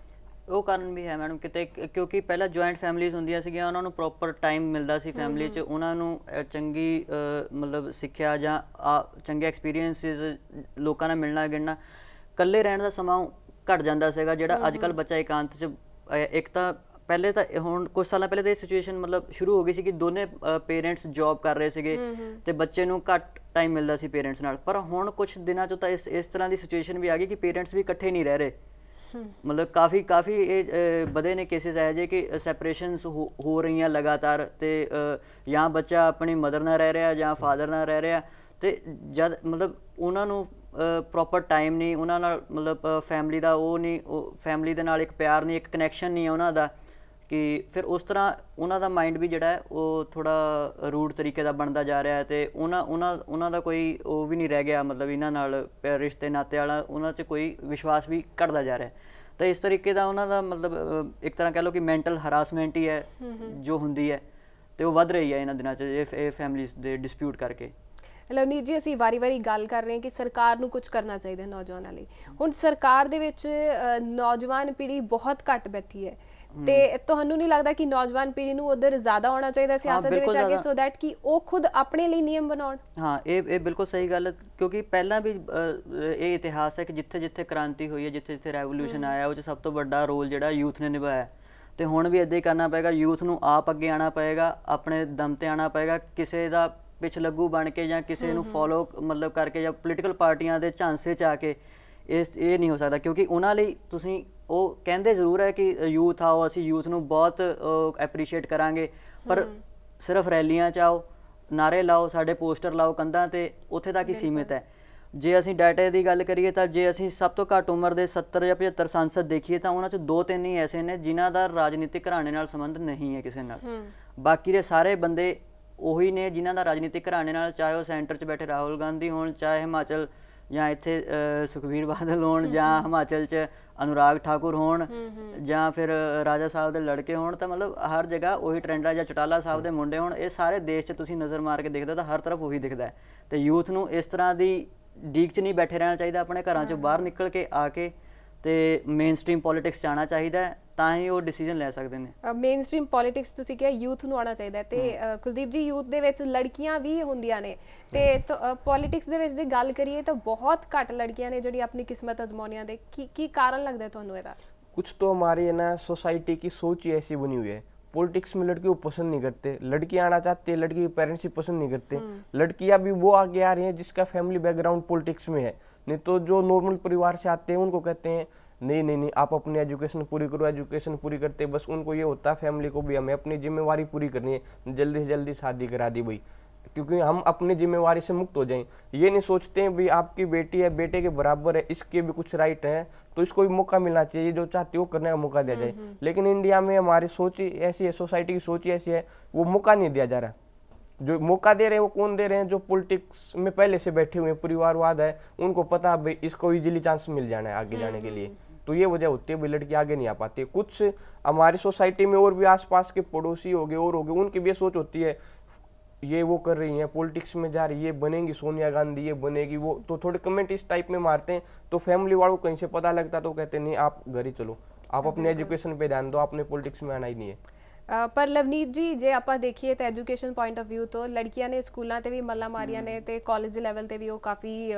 ਉਹ ਕਾਰਨ ਵੀ ਹੈ ਮੈਡਮ ਕਿਤੇ, ਕਿਉਂਕਿ ਪਹਿਲਾਂ ਜੁਆਇੰਟ ਫੈਮਿਲੀਜ਼ ਹੁੰਦੀਆਂ ਸੀਗੀਆਂ, ਉਹਨਾਂ ਨੂੰ ਪ੍ਰੋਪਰ ਟਾਈਮ ਮਿਲਦਾ ਸੀ ਫੈਮਿਲੀ 'ਚ, ਉਹਨਾਂ ਨੂੰ ਚੰਗੀ ਮਤਲਬ ਸਿੱਖਿਆ ਜਾਂ ਚੰਗੇ ਐਕਸਪੀਰੀਅੰਸਿਸ ਲੋਕਾਂ ਨਾਲ ਮਿਲਣਾ ਗਿਲਣਾ, ਇਕੱਲੇ ਰਹਿਣ ਦਾ ਸਮਾਂ ਘੱਟ ਜਾਂਦਾ ਸੀਗਾ, ਜਿਹੜਾ ਅੱਜ ਕੱਲ੍ਹ ਬੱਚਾ ਇਕਾਂਤ 'ਚ। ਇੱਕ ਤਾਂ ਪਹਿਲੇ ਤਾਂ ਹੁਣ ਕੁਝ ਸਾਲਾਂ ਪਹਿਲੇ ਤਾਂ ਇਹ ਸਿਚੁਏਸ਼ਨ ਮਤਲਬ ਸ਼ੁਰੂ ਹੋ ਗਈ ਸੀ ਕਿ ਦੋਨੇ ਪੇਰੈਂਟਸ ਜੌਬ ਕਰ ਰਹੇ ਸੀਗੇ ਤੇ ਬੱਚੇ ਨੂੰ ਘੱਟ ਟਾਈਮ ਮਿਲਦਾ ਸੀ ਪੇਰੈਂਟਸ ਨਾਲ। ਪਰ ਹੁਣ ਕੁਝ ਦਿਨਾਂ 'ਚ ਤਾਂ ਇਸ ਤਰ੍ਹਾਂ ਦੀ ਸਿਚੁਏਸ਼ਨ ਵੀ ਆ ਗਈ ਕਿ ਪੇਰੈਂਟਸ ਵੀ ਇਕੱਠੇ ਨਹੀਂ ਰਹਿ ਰਹੇ, ਮਤਲਬ ਕਾਫੀ ਇਹ ਵਧੇ ਨੇ ਕੇਸਿਸ ਇਹੋ ਜਿਹੇ ਕਿ ਸੈਪਰੇਸ਼ਨਸ ਹੋ ਰਹੀਆਂ ਲਗਾਤਾਰ, ਤੇ ਜਾਂ ਬੱਚਾ ਆਪਣੀ ਮਦਰ ਨਾਲ ਰਹਿ ਰਿਹਾ ਜਾਂ ਫਾਦਰ ਨਾਲ ਰਹਿ ਰਿਹਾ, ਤੇ ਜਦ ਮਤਲਬ ਉਹਨਾਂ ਨੂੰ ਪ੍ਰੋਪਰ ਟਾਈਮ ਨਹੀਂ, ਉਹਨਾਂ ਨਾਲ ਮਤਲਬ ਫੈਮਿਲੀ ਦਾ ਉਹ ਨਹੀਂ, ਫੈਮਿਲੀ ਦੇ ਨਾਲ ਇੱਕ ਪਿਆਰ ਨਹੀਂ, ਇੱਕ ਕਨੈਕਸ਼ਨ ਨਹੀਂ ਹੈ ਉਹਨਾਂ ਦਾ, ਕਿ ਫਿਰ ਉਸ ਤਰ੍ਹਾਂ ਉਹਨਾਂ ਦਾ ਮਾਈਂਡ ਵੀ ਜਿਹੜਾ ਹੈ ਉਹ ਥੋੜ੍ਹਾ ਰੂਡ ਤਰੀਕੇ ਦਾ ਬਣਦਾ ਜਾ ਰਿਹਾ, ਅਤੇ ਉਹਨਾਂ ਦਾ ਕੋਈ ਉਹ ਵੀ ਨਹੀਂ ਰਹਿ ਗਿਆ, ਮਤਲਬ ਇਹਨਾਂ ਨਾਲ ਰਿਸ਼ਤੇ ਨਾਤੇ ਵਾਲਾ ਉਹਨਾਂ 'ਚ ਕੋਈ ਵਿਸ਼ਵਾਸ ਵੀ ਘਟਦਾ ਜਾ ਰਿਹਾ। ਤਾਂ ਇਸ ਤਰੀਕੇ ਦਾ ਉਹਨਾਂ ਦਾ ਮਤਲਬ ਇੱਕ ਤਰ੍ਹਾਂ ਕਹਿ ਲਓ ਕਿ ਮੈਂਟਲ ਹਰਾਸਮੈਂਟ ਹੀ ਹੈ ਜੋ ਹੁੰਦੀ ਹੈ, ਅਤੇ ਉਹ ਵੱਧ ਰਹੀ ਹੈ ਇਹਨਾਂ ਦਿਨਾਂ 'ਚ ਇਹ ਫੈਮਲੀਜ਼ ਦੇ ਡਿਸਪਿਊਟ ਕਰਕੇ। ਲਵਨੀਤ ਜੀ, ਅਸੀਂ ਵਾਰੀ ਗੱਲ ਕਰ ਰਹੇ ਹਾਂ ਕਿ ਸਰਕਾਰ ਨੂੰ ਕੁਝ ਕਰਨਾ ਚਾਹੀਦਾ ਨੌਜਵਾਨਾਂ ਲਈ। ਹੁਣ ਸਰਕਾਰ ਦੇ ਵਿੱਚ ਨੌਜਵਾਨ ਪੀੜ੍ਹੀ ਬਹੁਤ ਘੱਟ ਬੈਠੀ ਹੈ, ਤੇ ਤੁਹਾਨੂੰ ਨਹੀਂ ਲੱਗਦਾ ਕਿ ਨੌਜਵਾਨ ਪੀੜ੍ਹੀ ਨੂੰ ਉਧਰ ਜ਼ਿਆਦਾ ਆਉਣਾ ਚਾਹੀਦਾ ਸਿਆਸਤ ਦੇ ਵਿੱਚ ਆ ਕੇ, ਸੋ ਦੈਟ ਕਿ ਉਹ ਖੁਦ ਆਪਣੇ ਲਈ ਨਿਯਮ ਬਣਾਉਣ? ਹਾਂ, ਇਹ ਬਿਲਕੁਲ ਸਹੀ ਗੱਲ ਹੈ, ਕਿਉਂਕਿ ਪਹਿਲਾਂ ਵੀ ਇਹ ਇਤਿਹਾਸ ਹੈ ਕਿ ਜਿੱਥੇ ਜਿੱਥੇ ਕ੍ਰਾਂਤੀ ਹੋਈ ਹੈ, ਜਿੱਥੇ ਜਿੱਥੇ ਰੈਵੋਲੂਸ਼ਨ ਆਇਆ, ਉਹ 'ਚ ਸਭ ਤੋਂ ਵੱਡਾ ਰੋਲ ਜਿਹੜਾ ਯੂਥ ਨੇ ਨਿਭਾਇਆ, ਤੇ ਹੁਣ ਵੀ ਇੱਦਾਂ ਹੀ ਕਰਨਾ ਪਏਗਾ। ਯੂਥ ਨੂੰ ਆਪ ਅੱਗੇ ਆਉਣਾ ਪਏਗਾ, ਆਪਣੇ ਦਮ 'ਤੇ ਆਉਣਾ ਪਏਗਾ, ਕਿਸੇ ਦਾ ਪਿੱਛ ਲੱਗੂ ਬਣ ਕੇ ਜਾਂ ਕਿਸੇ ਨੂੰ ਫੋਲੋ ਮਤਲਬ ਕਰਕੇ ਜਾਂ ਪੋਲੀਟੀਕਲ ਪਾਰਟੀਆਂ ਦੇ ਝਾਂਸੇ 'ਚ ਆ ਕੇ ਇਹ ਨਹੀਂ ਹੋ ਸਕਦਾ, ਕਿਉਂਕਿ ਉਹਨਾਂ ਲਈ ਤੁਸੀਂ ਉਹ ਕਹਿੰਦੇ ਜ਼ਰੂਰ ਹੈ ਕਿ ਯੂਥ ਆਓ, ਅਸੀਂ ਯੂਥ ਨੂੰ ਬਹੁਤ ਐਪਰੀਸ਼ੀਏਟ ਕਰਾਂਗੇ, ਪਰ ਸਿਰਫ ਰੈਲੀਆਂ 'ਚ ਆਓ, ਨਾਅਰੇ ਲਾਓ, ਸਾਡੇ ਪੋਸਟਰ ਲਾਓ ਕੰਧਾਂ 'ਤੇ, ਉੱਥੇ ਤੱਕ ਹੀ ਸੀਮਿਤ ਹੈ। ਜੇ ਅਸੀਂ ਡਾਟਾ ਦੀ ਗੱਲ ਕਰੀਏ ਤਾਂ ਜੇ ਅਸੀਂ ਸਭ ਤੋਂ ਘੱਟ ਉਮਰ ਦੇ 70 ਜਾਂ 75 ਸਾਂਸਦ ਦੇਖੀਏ ਤਾਂ ਉਹਨਾਂ 'ਚ 2-3 ਹੀ ਐਸੇ ਨੇ ਜਿਨ੍ਹਾਂ ਦਾ ਰਾਜਨੀਤਿਕ ਘਰਾਣੇ ਨਾਲ ਸੰਬੰਧ ਨਹੀਂ ਹੈ ਕਿਸੇ ਨਾਲ। ਬਾਕੀ ਦੇ ਸਾਰੇ ਬੰਦੇ ਉਹੀ ਨੇ ਜਿਨ੍ਹਾਂ ਦਾ ਰਾਜਨੀਤਿਕ ਘਰਾਣੇ ਨਾਲ, ਚਾਹੇ ਉਹ ਸੈਂਟਰ 'ਚ ਬੈਠੇ ਰਾਹੁਲ ਗਾਂਧੀ ਹੋਣ, ਚਾਹੇ ਹਿਮਾਚਲ ਜਾਂ ਇੱਥੇ ਸੁਖਬੀਰ ਬਾਦਲ ਹੋਣ, ਜਾਂ ਹਿਮਾਚਲ 'ਚ ਅਨੁਰਾਗ ਠਾਕੁਰ ਹੋਣ, ਜਾਂ ਫਿਰ ਰਾਜਾ ਸਾਹਿਬ ਦੇ ਲੜਕੇ ਹੋਣ, ਤਾਂ ਮਤਲਬ ਹਰ ਜਗ੍ਹਾ ਉਹੀ ਟ੍ਰੈਂਡ ਹੈ, ਜਾਂ ਚੌਟਾਲਾ ਸਾਹਿਬ ਦੇ ਮੁੰਡੇ ਹੋਣ, ਇਹ ਸਾਰੇ ਦੇਸ਼ 'ਚ ਤੁਸੀਂ ਨਜ਼ਰ ਮਾਰ ਕੇ ਦੇਖਦੇ ਤਾਂ ਹਰ ਤਰਫ ਉਹੀ ਦਿਖਦਾ ਹੈ। ਅਤੇ ਯੂਥ ਨੂੰ ਇਸ ਤਰ੍ਹਾਂ ਦੀ ਡੀਕ 'ਚ ਨਹੀਂ ਬੈਠੇ ਰਹਿਣਾ ਚਾਹੀਦਾ, ਆਪਣੇ ਘਰਾਂ 'ਚੋਂ ਬਾਹਰ ਨਿਕਲ ਕੇ ਆ ਕੇ ਤੇ ਮੇਨ ਸਟ੍ਰੀਮ ਪੋਲੀਟਿਕਸ 'ਚ ਆਉਣਾ ਚਾਹੀਦਾ ਹੈ, ਤਾਂ ਹੀ ਉਹ ਡਿਸੀਜਨ ਲੈ ਸਕਦੇ ਨੇ। ਮੇਨ ਸਟ੍ਰੀਮ ਪੋਲੀਟਿਕਸ ਤੁਸੀਂ ਕਿਹਾ ਯੂਥ ਨੂੰ ਆਉਣਾ ਚਾਹੀਦਾ, ਤੇ ਕੁਲਦੀਪ ਜੀ, ਯੂਥ ਦੇ ਵਿੱਚ ਲੜਕੀਆਂ ਵੀ ਹੁੰਦੀਆਂ ਨੇ, ਤੇ ਪੋਲੀਟਿਕਸ ਦੇ ਵਿੱਚ ਜੇ ਗੱਲ ਕਰੀਏ ਤਾਂ ਬਹੁਤ ਘੱਟ ਲੜਕੀਆਂ ਨੇ ਜਿਹੜੀ ਆਪਣੀ ਕਿਸਮਤ ਅਜ਼ਮਾਉਣੀਆਂ ਦੇ। ਕੀ ਕਾਰਨ ਲੱਗਦਾ ਤੁਹਾਨੂੰ ਇਹਦਾ? कुछ तो हमारी है ना सोसाइटी की सोच ही ऐसी बनी हुई है, पॉलिटिक्स में लड़कियों को पसंद नहीं करते, लड़की आना चाहती है, लड़की के पेरेंट्स ही पसंद नहीं करते। लड़कियां भी वो आगे आ रही हैं जिसका फैमिली बैकग्राउंड पॉलिटिक्स में है, नहीं तो जो नॉर्मल परिवार से आते हैं उनको कहते हैं नहीं आप अपनी एजुकेशन पूरी करो। एजुकेशन पूरी करते बस उनको ये होता है फैमिली को भी हमें अपनी जिम्मेवारी पूरी करनी है, जल्दी से जल्दी शादी करा दी भाई, क्योंकि हम अपनी जिम्मेवारी से मुक्त हो जाएं। ये नहीं सोचते हैं भी आपकी बेटी है, बेटे के बराबर है, इसके भी कुछ राइट हैं, तो इसको भी मौका मिलना चाहिए, जो चाहती है वो करने का मौका दिया जाए। लेकिन इंडिया में हमारी सोच ही ऐसी है, सोसाइटी की सोच ही ऐसी है, वो मौका नहीं दिया जा रहा। जो मौका दे रहे हैं वो कौन दे रहे हैं? जो पॉलिटिक्स में पहले से बैठे हुए हैं, परिवारवाद है, उनको पता है भाई इसको इजीली चांस मिल जाना है आगे जाने के लिए। तो ये वजह होती है भाई लड़की आगे नहीं आ पाती। कुछ हमारी सोसाइटी में और भी आसपास के पड़ोसी हो गए और हो गए, उनकी भी ये सोच होती है ये वो कर रही हैं, पॉलिटिक्स में जा रही है, बनेंगी सोनिया गांधी, ये बनेगी वो, तो थोड़े कमेंट इस टाइप में मारते हैं। तो फैमिली वालों को कहीं से पता लगता तो कहते नहीं आप घर ही चलो, आप अपने एजुकेशन पे ध्यान दो, आपने पॉलिटिक्स में आना ही नहीं है। ਪਰ ਲਵਨੀਤ ਜੀ ਜੇ ਆਪਾਂ ਦੇਖੀਏ ਤਾਂ ਐਜੂਕੇਸ਼ਨ ਪੁਆਇੰਟ ਆਫ ਵਿਊ ਤੋਂ ਲੜਕੀਆਂ ਨੇ ਸਕੂਲਾਂ ਤੇ ਵੀ ਮੱਲਾਂ ਮਾਰੀਆਂ ਨੇ ਤੇ ਕਾਲਜ ਲੈਵਲ ਤੇ ਵੀ ਉਹ ਕਾਫੀ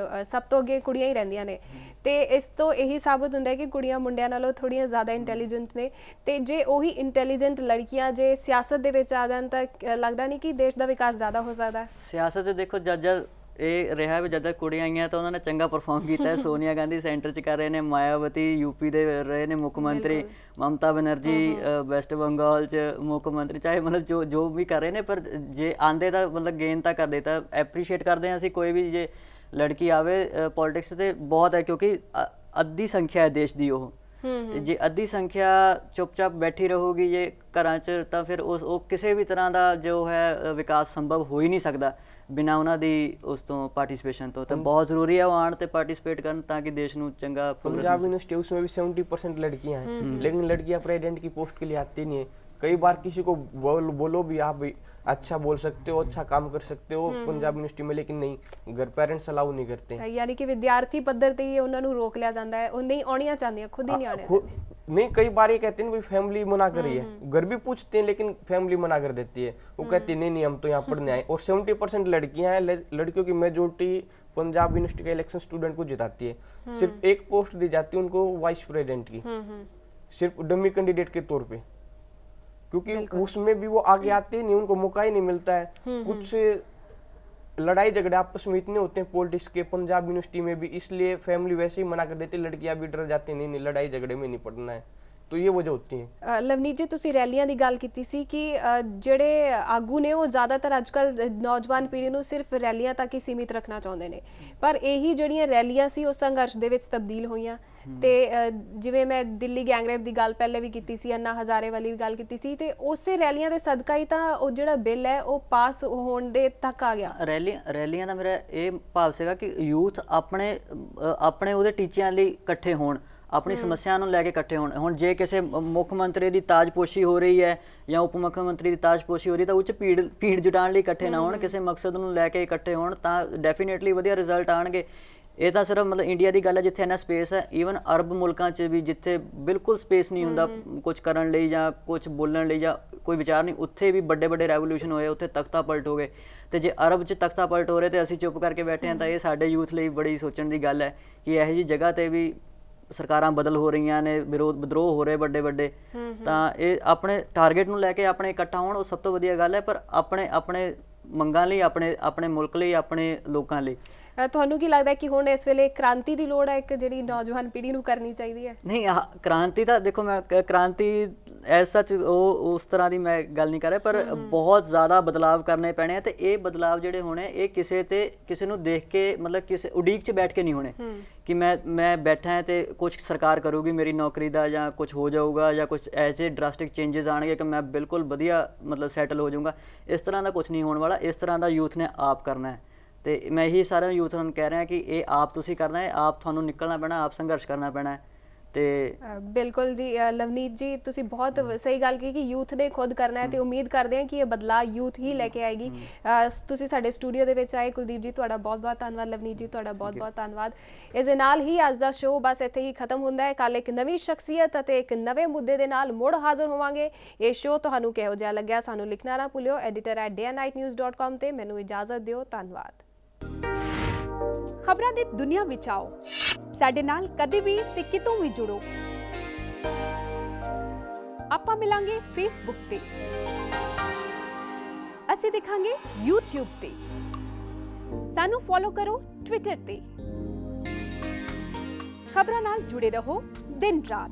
ਸਭ ਤੋਂ ਅੱਗੇ ਕੁੜੀਆਂ ਹੀ ਰਹਿੰਦੀਆਂ ਨੇ ਤੇ ਇਸ ਤੋਂ ਇਹੀ ਸਾਬਤ ਹੁੰਦਾ ਹੈ ਕਿ ਕੁੜੀਆਂ ਮੁੰਡਿਆਂ ਨਾਲੋਂ ਥੋੜੀਆਂ ਜ਼ਿਆਦਾ ਇੰਟੈਲੀਜੈਂਟ ਨੇ ਤੇ ਜੇ ਉਹੀ ਇੰਟੈਲੀਜੈਂਟ ਲੜਕੀਆਂ ਜੇ ਸਿਆਸਤ ਦੇ ਵਿੱਚ ਆ ਜਾਣ ਤਾਂ ਲੱਗਦਾ ਨਹੀਂ ਕਿ ਦੇਸ਼ ਦਾ ਵਿਕਾਸ ਜ਼ਿਆਦਾ ਹੋ ਸਕਦਾ। ਸਿਆਸਤ 'ਚ ਦੇਖੋ ਜਦ ਇਹ ਰਿਹਾ ਵੀ ਜਦ ਤੱਕ ਕੁੜੀਆਂ ਆਈਆਂ ਤਾਂ ਉਹਨਾਂ ਨੇ ਚੰਗਾ ਪਰਫਾਰਮ ਕੀਤਾ ਹੈ। ਸੋਨੀਆ ਗਾਂਧੀ ਸੈਂਟਰ 'ਚ ਕਰ ਰਹੇ ਨੇ, ਮਾਇਆਵਤੀ ਯੂਪੀ ਦੇ ਰਹੇ ਨੇ ਮੁੱਖ ਮੰਤਰੀ, ਮਮਤਾ ਬਨਰਜੀ ਵੈਸਟ ਬੰਗਾਲ 'ਚ ਮੁੱਖ ਮੰਤਰੀ, ਚਾਹੇ ਮਤਲਬ ਜੋ ਵੀ ਕਰ ਰਹੇ ਨੇ, ਪਰ ਜੇ ਆਂਦੇ ਤਾਂ ਮਤਲਬ ਗੇਨ ਤਾਂ ਕਰਦੇ ਤਾਂ ਐਪਰੀਸ਼ੀਏਟ ਕਰਦੇ ਹਾਂ ਅਸੀਂ। ਕੋਈ ਵੀ ਜੇ ਲੜਕੀ ਆਵੇ ਪੋਲਿਟਿਕਸ 'ਤੇ ਬਹੁਤ ਹੈ, ਕਿਉਂਕਿ ਅੱਧੀ ਸੰਖਿਆ ਹੈ ਦੇਸ਼ ਦੀ ਉਹ, ਤੇ ਜੇ ਅੱਧੀ ਸੰਖਿਆ ਚੁੱਪਚਾਪ ਬੈਠੀ ਰਹੂਗੀ ਜੇ ਘਰਾਂ 'ਚ ਤਾਂ ਫਿਰ ਉਹ ਕਿਸੇ ਵੀ ਤਰ੍ਹਾਂ ਦਾ ਜੋ ਹੈ ਵਿਕਾਸ ਸੰਭਵ ਹੋ ਹੀ ਨਹੀਂ ਸਕਦਾ ਬਿਨਾਂ ਉਹਨਾਂ ਦੀ ਉਸ ਤੋਂ ਪਾਰਟਿਸਿਪੇਸ਼ਨ ਤੋਂ। ਤਾਂ ਬਹੁਤ ਜ਼ਰੂਰੀ ਹੈ ਉਹ ਆਉਣ ਤੇ ਪਾर्टिसिपेट ਕਰਨ ਤਾਂ कि देश ਨੂੰ चंगा। पंजाब यूनिवर्सिटी उसमें भी 70% लड़कियां हैं, लेकिन लड़कियां प्रेसिडेंट की पोस्ट के लिए आती नहीं है। कई बार किसी को बोलो भी आप भी अच्छा बोल सकते हो, अच्छा काम कर सकते हो पंजाब यूनिवर्सिटी में, लेकिन नहीं, घर पेरेंट्स अलाउ नहीं करते। ਯਾਨੀ ਕਿ ਵਿਦਿਆਰਥੀ ਪੱਧਰ ਤੇ ਹੀ ਉਹਨਾਂ ਨੂੰ ਰੋਕ ਲਿਆ ਜਾਂਦਾ ਹੈ, ਉਹ ਨਹੀਂ ਆਉਣੀਆਂ ਚਾਹੁੰਦੀਆਂ, ਖੁਦ ਹੀ ਨਹੀਂ ਆਉਣੇ। नहीं, कई बार ये कहते हैं भाई फैमिली मना कर रही है, घर भी पूछते हैं लेकिन फैमिली मना कर देती है। वो कहती है नहीं हम तो यहाँ पढ़ने आए। और 70% लड़कियां हैं, लड़कियों की मेजोरिटी पंजाब यूनिवर्सिटी के इलेक्शन स्टूडेंट को जिताती है। सिर्फ एक पोस्ट दी जाती है उनको वाइस प्रेसिडेंट की, सिर्फ डमी कैंडिडेट के तौर पे, क्योंकि उसमें भी वो आगे आते ही नहीं, उनको मौका ही नहीं मिलता है। कुछ लड़ाई झगड़े आपस में इतने होते हैं पॉलिटिक्स के पंजाब यूनिवर्सिटी में भी, इसलिए फैमिली वैसे ही मना कर देती है, लड़कियां भी डर जाती नहीं लड़ाई झगड़े में नहीं पड़ना है। तो ये वजह होती है। ਲਵਨੀਤ ਜੀ ਤੁਸੀਂ ਰੈਲੀਆਂ ਦੀ ਗੱਲ ਕੀਤੀ ਸੀ ਕਿ ਜਿਹੜੇ ਆਗੂ ਨੇ ਉਹ ਜ਼ਿਆਦਾਤਰ ਅੱਜਕੱਲ ਨੌਜਵਾਨ ਪੀੜ੍ਹੀ ਨੂੰ ਸਿਰਫ ਰੈਲੀਆਂ ਤੱਕ ਹੀ ਸੀਮਿਤ ਰੱਖਣਾ ਚਾਹੁੰਦੇ ਨੇ, ਪਰ ਇਹੀ ਜਿਹੜੀਆਂ ਰੈਲੀਆਂ ਸੀ ਉਹ ਸੰਘਰਸ਼ ਦੇ ਵਿੱਚ ਤਬਦੀਲ ਹੋਈਆਂ। ਤੇ ਜਿਵੇਂ ਮੈਂ ਦਿੱਲੀ ਗੈਂਗਰੇਪ ਦੀ ਗੱਲ ਪਹਿਲੇ ਵੀ ਕੀਤੀ ਸੀ, ਅੰਨਾ ਹਜ਼ਾਰੇ ਵਾਲੀ ਵੀ ਗੱਲ ਕੀਤੀ ਸੀ, ਤੇ ਉਸੇ ਰੈਲੀਆਂ ਦੇ ਸਦਕਾ ਹੀ ਤਾਂ ਉਹ ਜਿਹੜਾ ਬਿੱਲ ਹੈ ਉਹ ਪਾਸ ਹੋਣ ਦੇ ਤੱਕ ਆ ਗਿਆ। ਰੈਲੀਆਂ ਦਾ ਮੇਰਾ ਇਹ ਭਾਵ ਸੀਗਾ ਕਿ ਯੂਥ ਆਪਣੇ ਉਹਦੇ ਟੀਚਿਆਂ ਲਈ ਇਕੱਠੇ ਹੋਣ, ਆਪਣੀ ਸਮੱਸਿਆ ਨੂੰ ਲੈ ਕੇ ਇਕੱਠੇ ਹੋਣ। ਹੁਣ ਜੇ ਕਿਸੇ ਮੁੱਖ ਮੰਤਰੀ ਦੀ ਤਾਜਪੋਸ਼ੀ ਹੋ ਰਹੀ ਹੈ ਜਾਂ ਉਪ ਮੁੱਖ ਮੰਤਰੀ ਦੀ ਤਾਜਪੋਸ਼ੀ ਹੋ ਰਹੀ ਤਾਂ ਉਹ 'ਚ ਭੀੜ ਜੁਟਾਉਣ ਲਈ ਇਕੱਠੇ ਨਾ ਹੋਣ, ਕਿਸੇ ਮਕਸਦ ਨੂੰ ਲੈ ਕੇ ਇਕੱਠੇ ਹੋਣ ਤਾਂ ਡੈਫੀਨੇਟਲੀ ਵਧੀਆ ਰਿਜ਼ਲਟ ਆਉਣਗੇ। ਇਹ ਤਾਂ ਸਿਰਫ ਮਤਲਬ ਇੰਡੀਆ ਦੀ ਗੱਲ ਹੈ ਜਿੱਥੇ ਇੰਨਾ ਸਪੇਸ ਹੈ, ਈਵਨ ਅਰਬ ਮੁਲਕਾਂ 'ਚ ਵੀ ਜਿੱਥੇ ਬਿਲਕੁਲ ਸਪੇਸ ਨਹੀਂ ਹੁੰਦਾ ਕੁਝ ਕਰਨ ਲਈ ਜਾਂ ਕੁਝ ਬੋਲਣ ਲਈ ਜਾਂ ਕੋਈ ਵਿਚਾਰ ਨਹੀਂ, ਉੱਥੇ ਵੀ ਵੱਡੇ ਰੈਵੋਲੂਸ਼ਨ ਹੋਏ, ਉੱਥੇ ਤਖਤਾ ਪਲਟ ਹੋ ਗਏ। ਤੇ ਜੇ ਅਰਬ 'ਚ ਤਖਤਾ ਪਲਟ ਹੋ ਰਹੇ ਤੇ ਅਸੀਂ ਚੁੱਪ ਕਰਕੇ ਬੈਠੇ ਹਾਂ ਤਾਂ ਇਹ ਸਾਡੇ ਯੂਥ ਲਈ ਬੜੀ ਸੋਚਣ ਦੀ ਗੱਲ ਹੈ ਕਿ ਇਹੋ ਜਿਹੀ ਜਗ੍ਹਾ 'ਤੇ ਵੀ ਸਰਕਾਰਾਂ ਬਦਲ ਹੋ ਰਹੀਆਂ ਨੇ, ਵਿਦਰੋਹ ਹੋ ਰਹੇ ਵੱਡੇ ਤਾਂ ਇਹ ਆਪਣੇ ਟਾਰਗੇਟ ਨੂੰ ਲੈ ਕੇ ਆਪਣੇ ਇਕੱਠਾ ਹੋਣ, ਉਹ ਸਭ ਤੋਂ ਵਧੀਆ ਗੱਲ ਹੈ। ਪਰ ਆਪਣੇ ਮੰਗਾਂ ਲਈ, ਆਪਣੇ ਮੁਲਕ ਲਈ, ਆਪਣੇ ਲੋਕਾਂ ਲਈ। ਤੁਹਾਨੂੰ ਕੀ ਲੱਗਦਾ ਕਿ ਹੁਣ ਇਸ ਵੇਲੇ ਕ੍ਰਾਂਤੀ ਦੀ ਲੋੜ ਹੈ, ਇੱਕ ਜਿਹੜੀ ਨੌਜਵਾਨ ਪੀੜ੍ਹੀ ਨੂੰ ਕਰਨੀ ਚਾਹੀਦੀ ਹੈ? ਨਹੀਂ, ਕ੍ਰਾਂਤੀ ਤਾਂ ਦੇਖੋ, ਮੈਂ ਕ੍ਰਾਂਤੀ ਐਸ ਸੱਚ ਉਹ ਉਸ ਤਰ੍ਹਾਂ ਦੀ ਮੈਂ ਗੱਲ ਨਹੀਂ ਕਰ ਰਿਹਾ, ਪਰ ਬਹੁਤ ਜ਼ਿਆਦਾ ਬਦਲਾਵ ਕਰਨੇ ਪੈਣੇ ਆ। ਤੇ ਇਹ ਬਦਲਾਵ ਜਿਹੜੇ ਹੋਣੇ ਇਹ ਕਿਸੇ ਨੂੰ ਦੇਖ ਕੇ ਮਤਲਬ ਕਿਸੇ ਉਡੀਕ 'ਚ ਬੈਠ ਕੇ ਨਹੀਂ ਹੋਣੇ ਕਿ ਮੈਂ ਬੈਠਾ ਹਾਂ ਤੇ ਕੁਝ ਸਰਕਾਰ ਕਰੂਗੀ ਮੇਰੀ ਨੌਕਰੀ ਦਾ ਜਾਂ ਕੁਝ ਹੋ ਜਾਊਗਾ ਜਾਂ ਕੁਝ ਐਸੇ ਡਰਾਸਟਿਕ ਚੇਂਜਸ ਆਉਣਗੇ ਕਿ ਮੈਂ ਬਿਲਕੁਲ ਵਧੀਆ ਮਤਲਬ ਸੈਟਲ ਹੋ ਜਾਊਗਾ। ਇਸ ਤਰ੍ਹਾਂ ਦਾ ਕੁਝ ਨਹੀਂ ਹੋਣ ਵਾਲਾ। ਇਸ ਤਰ੍ਹਾਂ ਦਾ ਯੂਥ ਨੇ ਆਪ ਕਰਨਾ ਹੈ ਤੇ ਮੈਂ ਇਹੀ ਸਾਰਿਆਂ ਯੂਥ ਨੂੰ ਕਹਿ ਰਿਹਾ ਕਿ ਇਹ ਆਪ ਤੁਸੀਂ ਕਰਨਾ ਹੈ, ਆਪ ਤੁਹਾਨੂੰ ਨਿਕਲਣਾ ਪੈਣਾ, ਆਪ ਸੰਘਰਸ਼ ਕਰਨਾ ਪੈਣਾ ਹੈ। ਤੇ ਬਿਲਕੁਲ ਜੀ ਲਵਨੀਤ ਜੀ, ਤੁਸੀਂ ਬਹੁਤ ਸਹੀ ਗੱਲ ਕਹੀ ਕਿ ਯੂਥ ਨੇ ਖੁਦ ਕਰਨਾ ਹੈ ਤੇ ਉਮੀਦ ਕਰਦੇ ਹਾਂ ਕਿ ਇਹ ਬਦਲਾਅ ਯੂਥ ਹੀ ਲੈ ਕੇ ਆਏਗੀ। ਤੁਸੀਂ ਸਾਡੇ ਸਟੂਡੀਓ ਦੇ ਵਿੱਚ ਆਏ, ਕੁਲਦੀਪ ਜੀ ਤੁਹਾਡਾ ਬਹੁਤ-ਬਹੁਤ ਧੰਨਵਾਦ। ਲਵਨੀਤ ਜੀ ਤੁਹਾਡਾ ਬਹੁਤ-ਬਹੁਤ ਧੰਨਵਾਦ। ਇਸ ਦੇ ਨਾਲ ਹੀ ਅੱਜ ਦਾ ਸ਼ੋਅ ਬਸ ਇੱਥੇ ਹੀ ਖਤਮ ਹੁੰਦਾ ਹੈ। ਕੱਲ੍ਹ ਇੱਕ ਨਵੀਂ ਸ਼ਖਸੀਅਤ ਅਤੇ ਇੱਕ ਨਵੇਂ ਮੁੱਦੇ ਦੇ ਨਾਲ ਮੁੜ ਹਾਜ਼ਰ ਹੋਵਾਂਗੇ। ਇਹ ਸ਼ੋਅ ਤੁਹਾਨੂੰ ਕਿਹੋ ਜਿਹਾ ਲੱਗਿਆ ਸਾਨੂੰ ਲਿਖਣਾ ਨਾ ਭੁੱਲਿਓ editor@dayandnightnews.com ਤੇ। ਮੈਨੂੰ ਇਜਾਜ਼ਤ ਦਿਓ, ਧੰਨਵਾਦ। ਖਬਰਾਂ ਦੀ ਦੁਨੀਆ ਵਿੱਚ ਆਓ, ਸਾਡੇ ਨਾਲ ਕਦੇ ਵੀ ਤੇ ਕਿਤੋਂ ਵੀ ਜੁੜੋ। ਆਪਾਂ ਮਿਲਾਂਗੇ ਫੇਸਬੁੱਕ ਤੇ, ਅਸੀਂ ਦਿਖਾਂਗੇ YouTube ਤੇ, ਸਾਨੂੰ ਫੋਲੋ ਕਰੋ ਟਵਿੱਟਰ ਤੇ। ਖਬਰਾਂ ਨਾਲ ਜੁੜੇ ਰਹੋ ਦਿਨ ਰਾਤ।